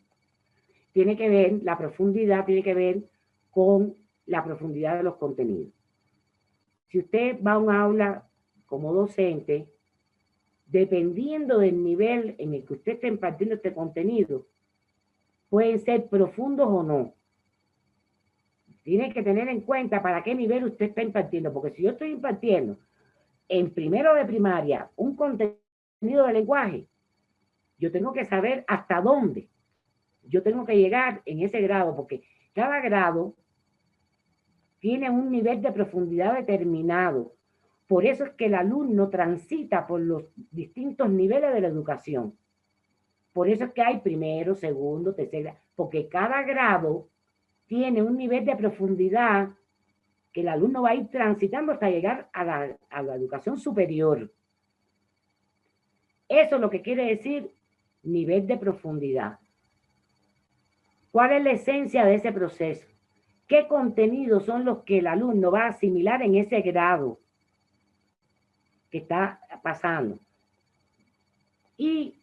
tiene que ver, la profundidad tiene que ver con la profundidad de los contenidos. Si usted va a un aula como docente, dependiendo del nivel en el que usted esté impartiendo este contenido, pueden ser profundos o no. Tiene que tener en cuenta para qué nivel usted está impartiendo, porque si yo estoy impartiendo en primero de primaria un contenido de lenguaje, yo tengo que saber hasta dónde yo tengo que llegar en ese grado, porque cada grado tiene un nivel de profundidad determinado. Por eso es que el alumno transita por los distintos niveles de la educación. Por eso es que hay primero, segundo, tercero, porque cada grado tiene un nivel de profundidad que el alumno va a ir transitando hasta llegar a la educación superior. Eso es lo que quiere decir nivel de profundidad. ¿Cuál es la esencia de ese proceso? ¿Qué contenidos son los que el alumno va a asimilar en ese grado que está pasando? Y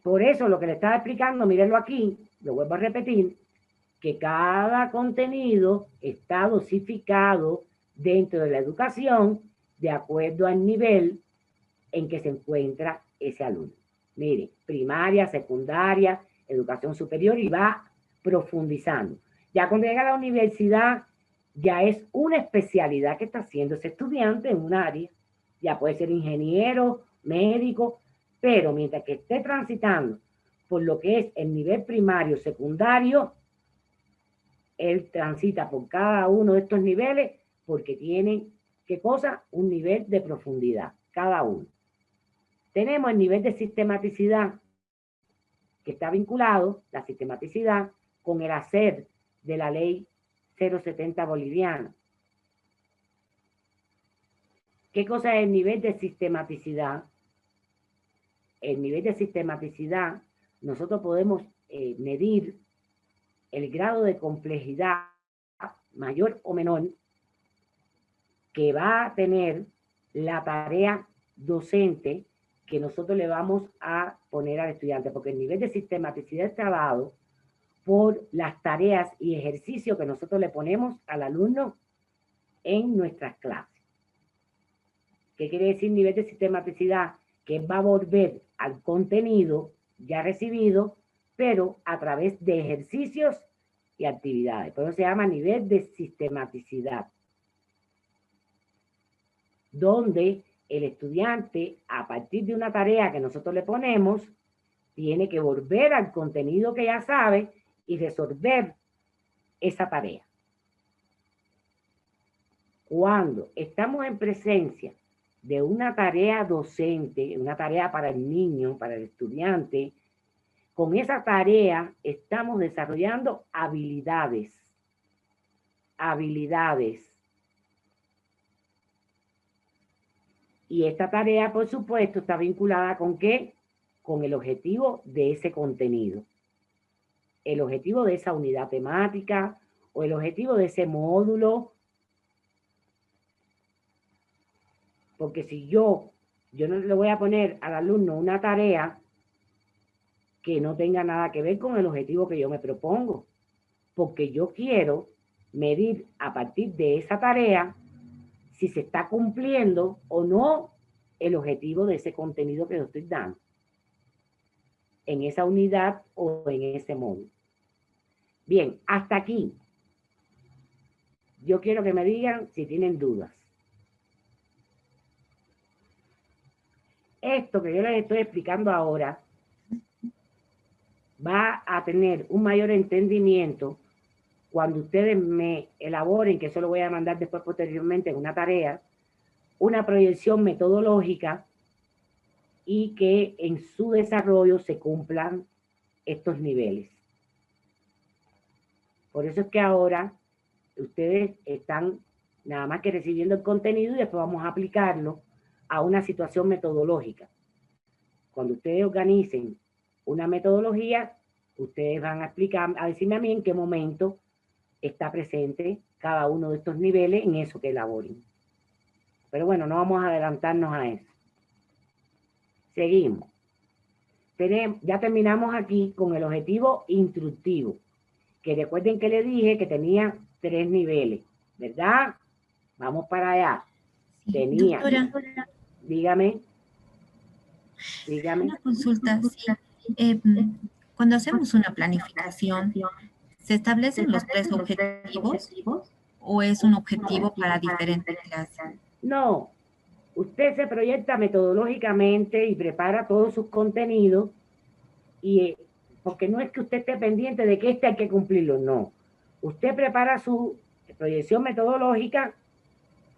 por eso lo que le estaba explicando, mírenlo aquí, lo vuelvo a repetir, que cada contenido está dosificado dentro de la educación de acuerdo al nivel en que se encuentra ese alumno. Mire, primaria, secundaria, educación superior, y va profundizando. Ya cuando llega a la universidad, ya es una especialidad que está haciendo ese estudiante en un área. Ya puede ser ingeniero, médico, pero mientras que esté transitando por lo que es el nivel primario, secundario, él transita por cada uno de estos niveles porque tienen, ¿qué cosa? Un nivel de profundidad, cada uno. Tenemos el nivel de sistematicidad, que está vinculado, la sistematicidad, con el hacer de la ley 070 boliviana. ¿Qué cosa es el nivel de sistematicidad? El nivel de sistematicidad, nosotros podemos medir el grado de complejidad mayor o menor que va a tener la tarea docente que nosotros le vamos a poner al estudiante, porque el nivel de sistematicidad está dado por las tareas y ejercicios que nosotros le ponemos al alumno en nuestras clases. ¿Qué quiere decir nivel de sistematicidad? Que va a volver al contenido ya recibido, pero a través de ejercicios y actividades. Por eso se llama nivel de sistematicidad, donde el estudiante, a partir de una tarea que nosotros le ponemos, tiene que volver al contenido que ya sabe y resolver esa tarea. Cuando estamos en presencia de una tarea docente, una tarea para el niño, para el estudiante, con esa tarea estamos desarrollando habilidades. Y esta tarea, por supuesto, está vinculada ¿con qué? Con el objetivo de ese contenido. El objetivo de esa unidad temática o el objetivo de ese módulo. Porque si yo no le voy a poner al alumno una tarea que no tenga nada que ver con el objetivo que yo me propongo. Porque yo quiero medir a partir de esa tarea si se está cumpliendo o no el objetivo de ese contenido que yo estoy dando en esa unidad o en ese módulo. Bien, hasta aquí. Yo quiero que me digan si tienen dudas. Esto que yo les estoy explicando ahora va a tener un mayor entendimiento cuando ustedes me elaboren, que eso lo voy a mandar después posteriormente en una tarea, una proyección metodológica y que en su desarrollo se cumplan estos niveles. Por eso es que ahora ustedes están nada más que recibiendo el contenido y después vamos a aplicarlo a una situación metodológica. Cuando ustedes organicen una metodología, ustedes van a explicar, a decirme a mí en qué momento está presente cada uno de estos niveles en eso que elaboren. Pero bueno, no vamos a adelantarnos a eso. Seguimos. Ya terminamos aquí con el objetivo instructivo, que recuerden que le dije que tenía 3 niveles, ¿verdad? Vamos para allá. Sí, Tenía. doctora, Dígame. una consulta. Sí. Cuando hacemos una planificación, ¿se establecen los 3 objetivos o es un objetivo para diferentes clases? No, usted se proyecta metodológicamente y prepara todos sus contenidos, y porque no es que usted esté pendiente de que hay que cumplirlo, no. Usted prepara su proyección metodológica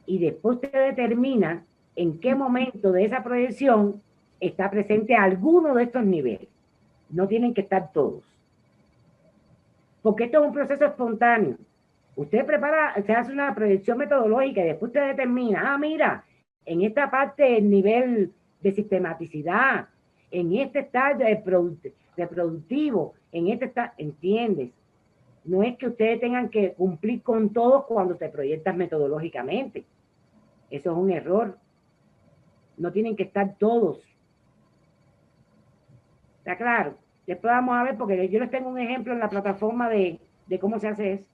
y después usted determina en qué momento de esa proyección está presente alguno de estos niveles. No tienen que estar todos. Porque esto es un proceso espontáneo. Usted prepara, se hace una proyección metodológica y después usted determina, mira, en esta parte el nivel de sistematicidad, en este está reproductivo, en este está, ¿entiendes? No es que ustedes tengan que cumplir con todos cuando te proyectas metodológicamente. Eso es un error. No tienen que estar todos. ¿Está claro? Después vamos a ver, porque yo les tengo un ejemplo en la plataforma de cómo se hace eso.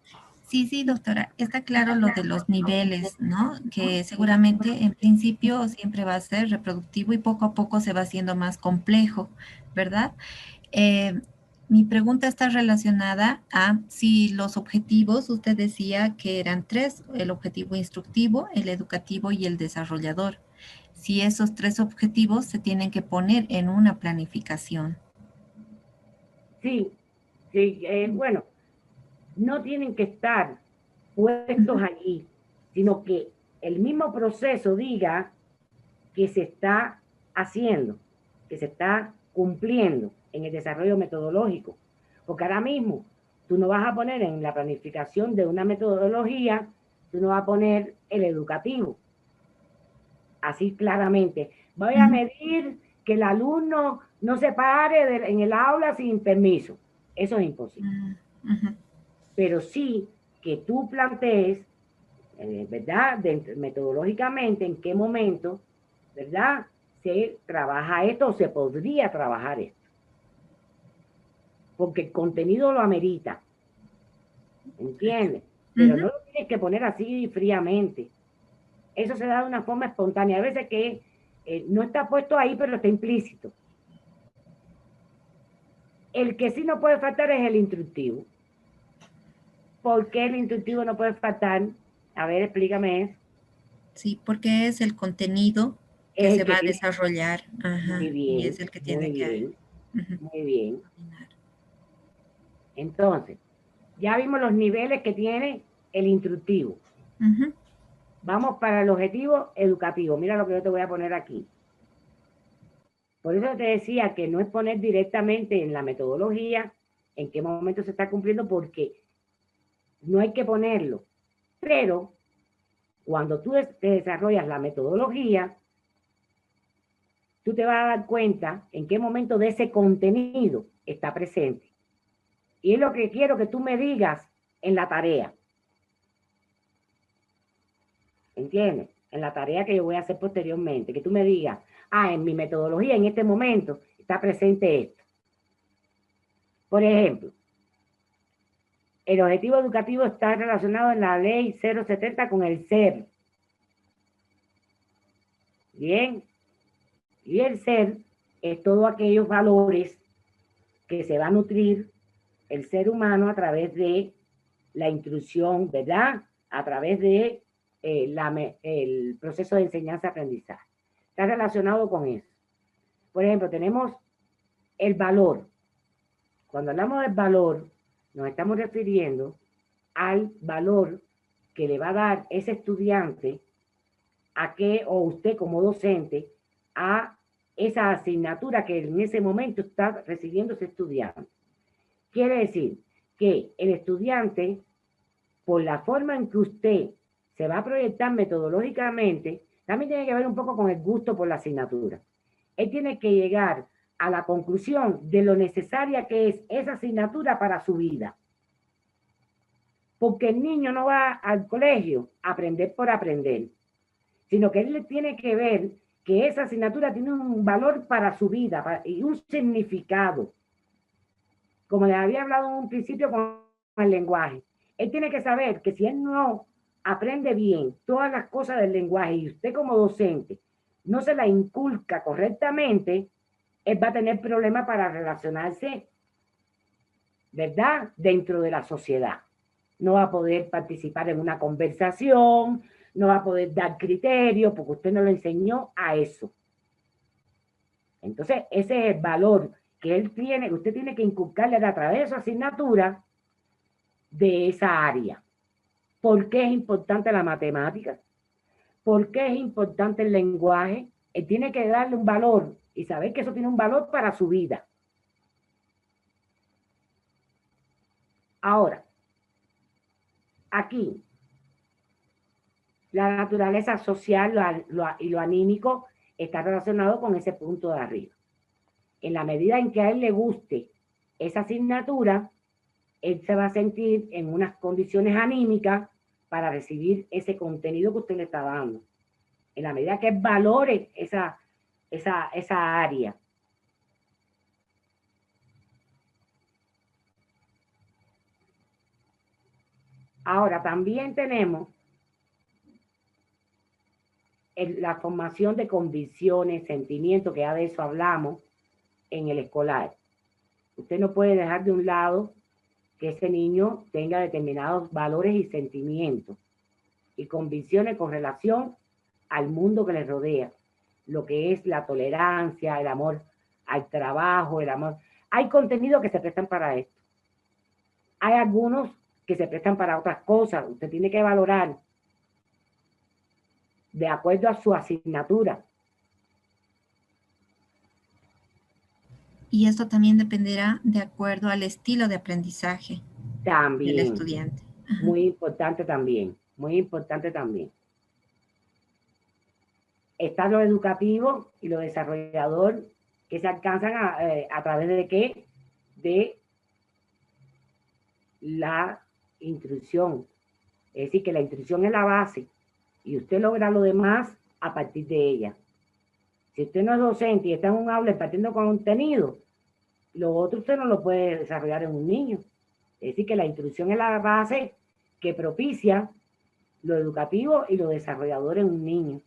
Sí, doctora, está claro lo de los niveles, ¿no? Que seguramente en principio siempre va a ser reproductivo y poco a poco se va haciendo más complejo, ¿verdad? Mi pregunta está relacionada a si los objetivos, usted decía que eran 3, el objetivo instructivo, el educativo y el desarrollador. Si esos 3 objetivos se tienen que poner en una planificación. Sí, bueno, no tienen que estar puestos allí, sino que el mismo proceso diga que se está haciendo, que se está cumpliendo en el desarrollo metodológico. Porque ahora mismo tú no vas a poner en la planificación de una metodología, tú no vas a poner el educativo. Así claramente. Voy a medir que el alumno no se pare en el aula sin permiso. Eso es imposible. Pero sí que tú plantees, ¿verdad? Metodológicamente, en qué momento, ¿verdad? Se trabaja esto o se podría trabajar esto. Porque el contenido lo amerita. ¿Entiendes? Pero no lo tienes que poner así fríamente. Eso se da de una forma espontánea. A veces que no está puesto ahí, pero está implícito. El que sí no puede faltar es el instructivo. ¿Por qué el instructivo no puede faltar? A ver, explícame eso. Sí, porque es el contenido que se va a desarrollar. Ajá, muy bien, y es el que tiene que... Muy bien. Entonces, ya vimos los niveles que tiene el instructivo. Vamos para el objetivo educativo. Mira lo que yo te voy a poner aquí. Por eso te decía que no es poner directamente en la metodología en qué momento se está cumpliendo, porque no hay que ponerlo. Pero cuando tú te desarrollas la metodología, tú te vas a dar cuenta en qué momento de ese contenido está presente. Y es lo que quiero que tú me digas en la tarea. ¿Entiendes? En la tarea que yo voy a hacer posteriormente. Que tú me digas, en mi metodología en este momento está presente esto. Por ejemplo, El objetivo educativo está relacionado en la ley 070 con el ser. Bien. Y el ser es todos aquellos valores que se va a nutrir el ser humano a través de la instrucción, ¿verdad? A través de el proceso de enseñanza-aprendizaje. Está relacionado con eso. Por ejemplo, tenemos el valor. Cuando hablamos del valor, nos estamos refiriendo al valor que le va a dar ese estudiante a que, o usted como docente, a esa asignatura que en ese momento está recibiendo ese estudiante. Quiere decir que el estudiante, por la forma en que usted se va a proyectar metodológicamente, también tiene que ver un poco con el gusto por la asignatura. Él tiene que llegar a la conclusión de lo necesaria que es esa asignatura para su vida. Porque el niño no va al colegio a aprender por aprender, sino que él tiene que ver que esa asignatura tiene un valor para su vida y un significado. Como les había hablado en un principio con el lenguaje, él tiene que saber que si él no aprende bien todas las cosas del lenguaje y usted como docente no se la inculca correctamente, él va a tener problemas para relacionarse, ¿verdad?, dentro de la sociedad. No va a poder participar en una conversación, no va a poder dar criterios porque usted no lo enseñó a eso. Entonces, ese es el valor que él tiene, que usted tiene que inculcarle a través de su asignatura de esa área. ¿Por qué es importante la matemática? ¿Por qué es importante el lenguaje? Él tiene que darle un valor y saber que eso tiene un valor para su vida. Ahora, aquí, la naturaleza social y lo anímico está relacionado con ese punto de arriba. En la medida en que a él le guste esa asignatura, él se va a sentir en unas condiciones anímicas para recibir ese contenido que usted le está dando. En la medida que él valore esa área. Ahora, también tenemos la formación de convicciones, sentimientos, que ya de eso hablamos en el escolar. Usted no puede dejar de un lado que ese niño tenga determinados valores y sentimientos y convicciones con relación al mundo que le rodea, lo que es la tolerancia, el amor al trabajo, el amor. Hay contenidos que se prestan para esto. Hay algunos que se prestan para otras cosas. Usted tiene que valorar de acuerdo a su asignatura. Y esto también dependerá de acuerdo al estilo de aprendizaje también, del estudiante. Muy importante también, muy importante también. Está lo educativo y lo desarrollador que se alcanzan a través de ¿qué? De la instrucción. Es decir, que la instrucción es la base y usted logra lo demás a partir de ella. Si usted no es docente y está en un aula impartiendo contenido, lo otro usted no lo puede desarrollar en un niño. Es decir, que la instrucción es la base que propicia lo educativo y lo desarrollador en un niño,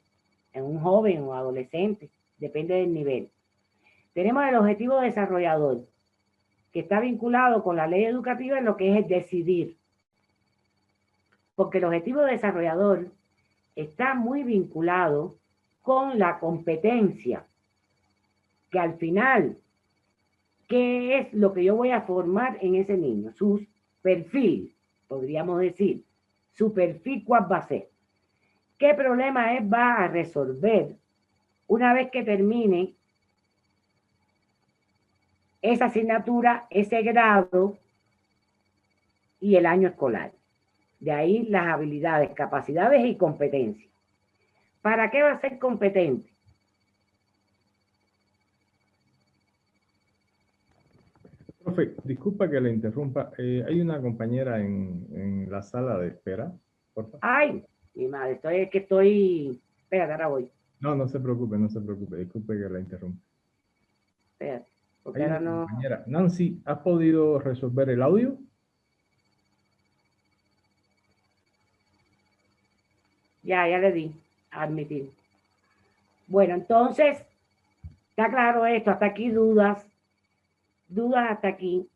en un joven o adolescente, depende del nivel. Tenemos el objetivo desarrollador, que está vinculado con la ley educativa en lo que es el decidir. Porque el objetivo desarrollador está muy vinculado con la competencia, que al final, ¿qué es lo que yo voy a formar en ese niño? Su perfil, podríamos decir. Su perfil, ¿cuál va a ser? ¿Qué problema él va a resolver una vez que termine esa asignatura, ese grado y el año escolar? De ahí las habilidades, capacidades y competencias. ¿Para qué va a ser competente? Profe, disculpa que le interrumpa. Hay una compañera en la sala de espera, por favor. Ay, mi madre, estoy... Espérate, ahora voy. No, no se preocupe, no se preocupe. Disculpe que la interrumpa. Espérate, porque Hay ahora una no... compañera. Nancy, ¿has podido resolver el audio? Ya le di a admitir. Bueno, entonces, está claro esto. Hasta aquí dudas. Dudas hasta aquí.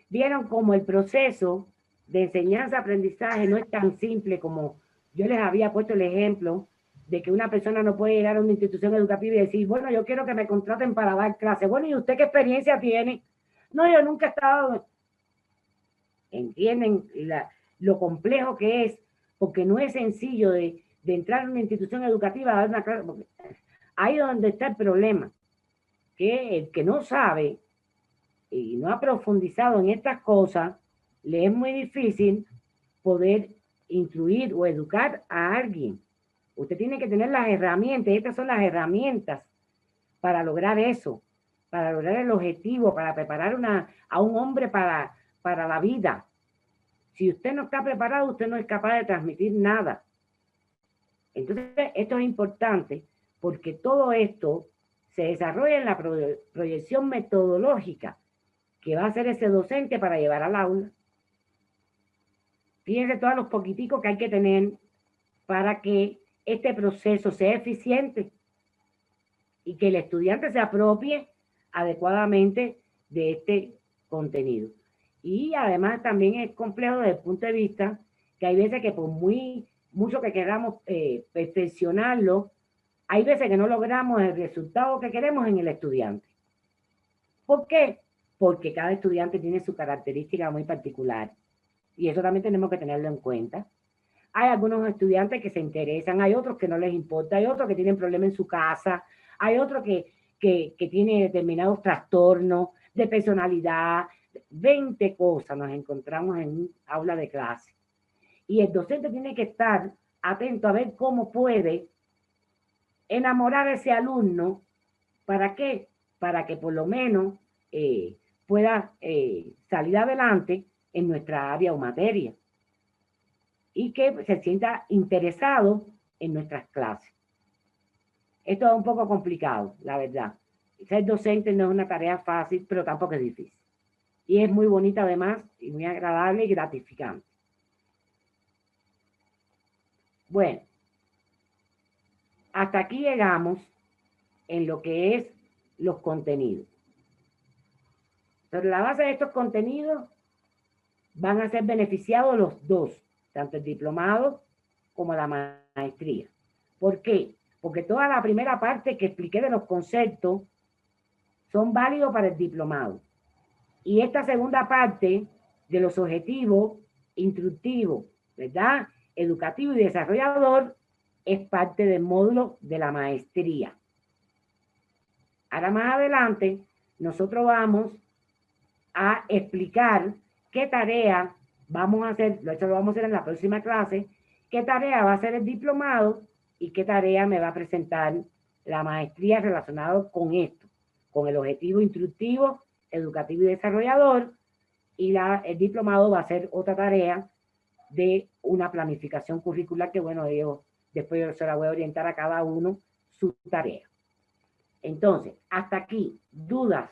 Vieron cómo el proceso de enseñanza-aprendizaje no es tan simple como yo les había puesto el ejemplo de que una persona no puede llegar a una institución educativa y decir, bueno, yo quiero que me contraten para dar clases. Bueno, ¿y usted qué experiencia tiene? No, yo nunca he estado... ¿Entienden lo complejo que es? Porque no es sencillo de entrar a una institución educativa a dar una clase. Ahí es donde está el problema, que el que no sabe y no ha profundizado en estas cosas, le es muy difícil poder instruir o educar a alguien. Usted tiene que tener las herramientas, estas son las herramientas para lograr eso, para lograr el objetivo, para preparar a un hombre para la vida. Si usted no está preparado, usted no es capaz de transmitir nada. Entonces, esto es importante porque todo esto se desarrolla en la proyección metodológica que va a hacer ese docente para llevar al aula. Fíjense todos los poquiticos que hay que tener para que este proceso sea eficiente y que el estudiante se apropie adecuadamente de este contenido. Y además también es complejo desde el punto de vista que hay veces que por mucho que queramos perfeccionarlo, hay veces que no logramos el resultado que queremos en el estudiante. ¿Por qué? Porque cada estudiante tiene su característica muy particular. Y eso también tenemos que tenerlo en cuenta. Hay algunos estudiantes que se interesan, hay otros que no les importa, hay otros que tienen problemas en su casa, hay otros que tienen determinados trastornos de personalidad, 20 cosas nos encontramos en un aula de clase. Y el docente tiene que estar atento a ver cómo puede enamorar a ese alumno. ¿Para qué? Para que por lo menos pueda salir adelante en nuestra área o materia y que se sienta interesado en nuestras clases. Esto es un poco complicado, la verdad. Ser docente no es una tarea fácil, pero tampoco es difícil. Y es muy bonita además, y muy agradable y gratificante. Bueno, hasta aquí llegamos en lo que es los contenidos. Sobre la base de estos contenidos van a ser beneficiados los dos, tanto el diplomado como la maestría. ¿Por qué? Porque toda la primera parte que expliqué de los conceptos son válidos para el diplomado. Y esta segunda parte de los objetivos instructivos, ¿verdad? Educativo y desarrollador es parte del módulo de la maestría. Ahora más adelante nosotros vamos a explicar qué tarea vamos a hacer, eso lo vamos a hacer en la próxima clase, qué tarea va a hacer el diplomado y qué tarea me va a presentar la maestría relacionada con esto, con el objetivo instructivo, educativo y desarrollador, y el diplomado va a hacer otra tarea de una planificación curricular que, bueno, después yo se la voy a orientar a cada uno su tarea. Entonces, hasta aquí, ¿dudas?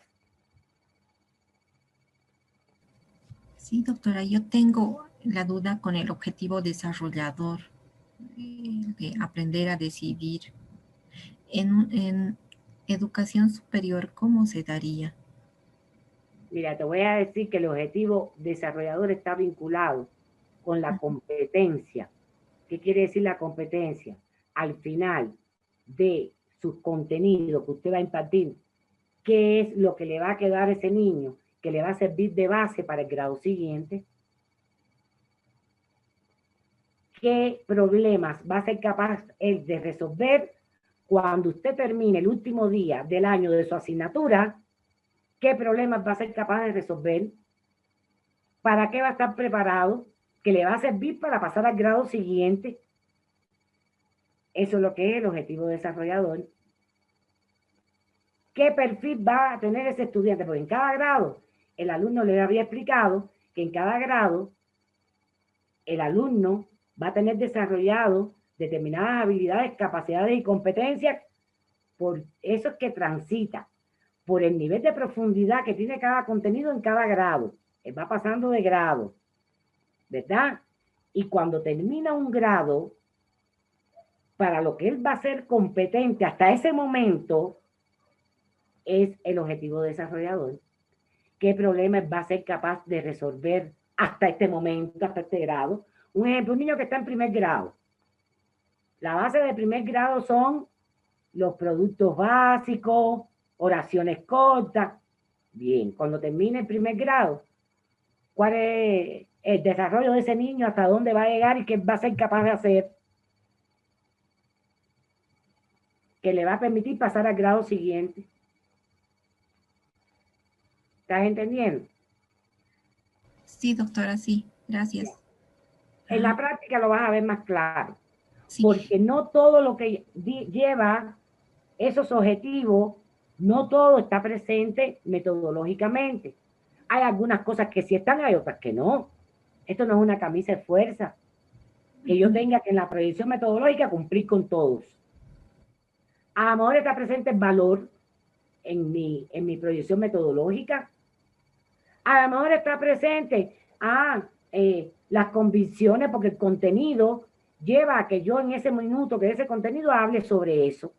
Sí, doctora, yo tengo la duda con el objetivo desarrollador de aprender a decidir. En educación superior, ¿cómo se daría? Mira, te voy a decir que el objetivo desarrollador está vinculado con la competencia. ¿Qué quiere decir la competencia? Al final de sus contenidos que usted va a impartir, ¿qué es lo que le va a quedar a ese niño que le va a servir de base para el grado siguiente? ¿Qué problemas va a ser capaz él de resolver cuando usted termine el último día del año de su asignatura? ¿Qué problemas va a ser capaz de resolver? ¿Para qué va a estar preparado? ¿Que le va a servir para pasar al grado siguiente? Eso es lo que es el objetivo desarrollador. ¿Qué perfil va a tener ese estudiante? Porque en cada grado, el alumno le había explicado que en cada grado el alumno va a tener desarrollado determinadas habilidades, capacidades y competencias. Por eso es que transita por el nivel de profundidad que tiene cada contenido en cada grado. Él va pasando de grado, ¿verdad? Y cuando termina un grado, para lo que él va a ser competente hasta ese momento, es el objetivo desarrollador. ¿Qué problemas va a ser capaz de resolver hasta este momento, hasta este grado? Un ejemplo, un niño que está en primer grado. La base de primer grado son los productos básicos, oraciones cortas. Bien, cuando termine el primer grado, ¿cuál es el desarrollo de ese niño? ¿Hasta dónde va a llegar y qué va a ser capaz de hacer? Que le va a permitir pasar al grado siguiente. ¿Estás entendiendo? Sí, doctora, sí. Gracias. En la práctica lo vas a ver más claro. Sí. Porque no todo lo que lleva esos objetivos, no todo está presente metodológicamente. Hay algunas cosas que sí están, hay otras que no. Esto no es una camisa de fuerza. Que yo tenga que en la proyección metodológica cumplir con todos. A lo mejor está presente el valor en mi proyección metodológica. A lo mejor está presente las convicciones, porque el contenido lleva a que yo en ese minuto, que ese contenido hable sobre eso.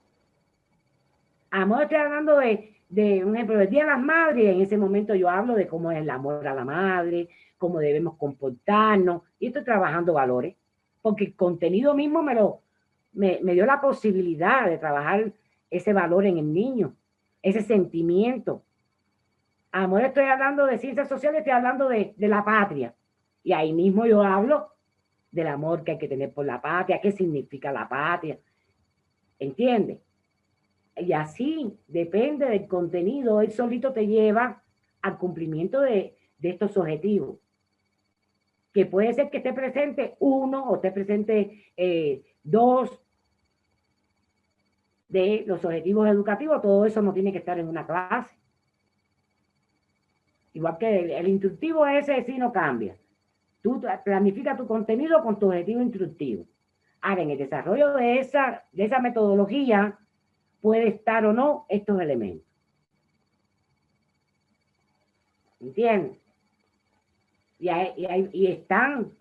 A lo mejor estoy hablando de un ejemplo, del Día de las Madres, y en ese momento yo hablo de cómo es el amor a la madre, cómo debemos comportarnos, y estoy trabajando valores, porque el contenido mismo me dio la posibilidad de trabajar ese valor en el niño, ese sentimiento. A lo mejor estoy hablando de ciencias sociales, estoy hablando de la patria, y ahí mismo yo hablo del amor que hay que tener por la patria, qué significa la patria, ¿entiendes? Y así, depende del contenido, él solito te lleva al cumplimiento de estos objetivos. Que puede ser que esté presente uno o esté presente dos de los objetivos educativos, todo eso no tiene que estar en una clase. Igual que el instructivo ese sí no cambia. Tú planificas tu contenido con tu objetivo instructivo. Ahora, en el desarrollo de esa metodología, puede estar o no estos elementos. ¿Entiendes? Y están,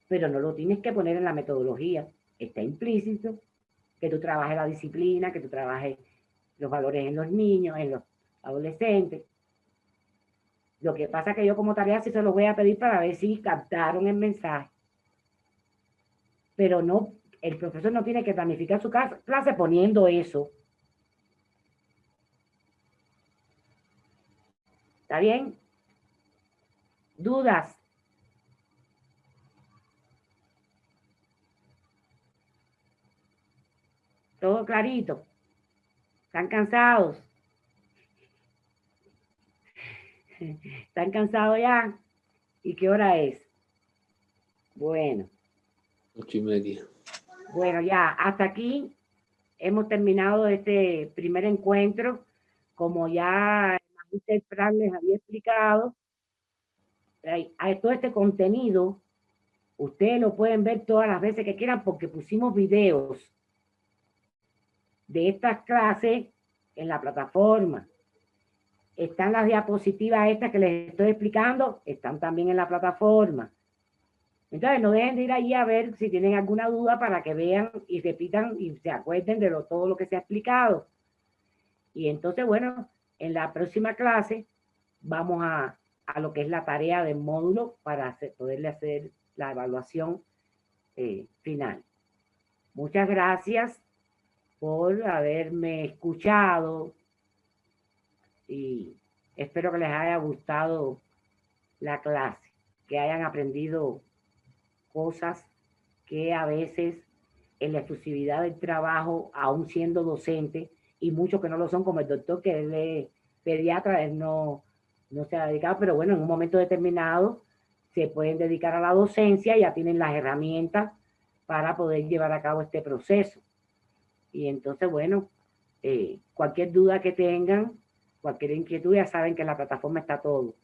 pero no lo tienes que poner en la metodología. Está implícito que tú trabajes la disciplina, que tú trabajes los valores en los niños, en los adolescentes. Lo que pasa es que yo como tarea sí se los voy a pedir para ver si captaron el mensaje. Pero no, el profesor no tiene que planificar su clase poniendo eso. ¿Está bien? ¿Dudas? ¿Todo clarito? ¿Están cansados? ¿Están cansados ya? ¿Y qué hora es? Bueno. 8:30. Bueno, ya, hasta aquí hemos terminado este primer encuentro. Como ya el magíster Fran les había explicado, todo este contenido, ustedes lo pueden ver todas las veces que quieran porque pusimos videos de estas clases en la plataforma. Están las diapositivas estas que les estoy explicando, están también en la plataforma. Entonces no dejen de ir allí a ver si tienen alguna duda para que vean y repitan y se acuerden de todo lo que se ha explicado. Y entonces, bueno, en la próxima clase vamos a lo que es la tarea del módulo para poderle hacer la evaluación final. Muchas gracias por haberme escuchado y espero que les haya gustado la clase, que hayan aprendido cosas que a veces en la exclusividad del trabajo, aún siendo docente, y muchos que no lo son, como el doctor que él es pediatra, él no se ha dedicado, pero bueno, en un momento determinado se pueden dedicar a la docencia, ya tienen las herramientas para poder llevar a cabo este proceso. Y entonces, bueno, cualquier duda que tengan, cualquier inquietud, ya saben que en la plataforma está todo.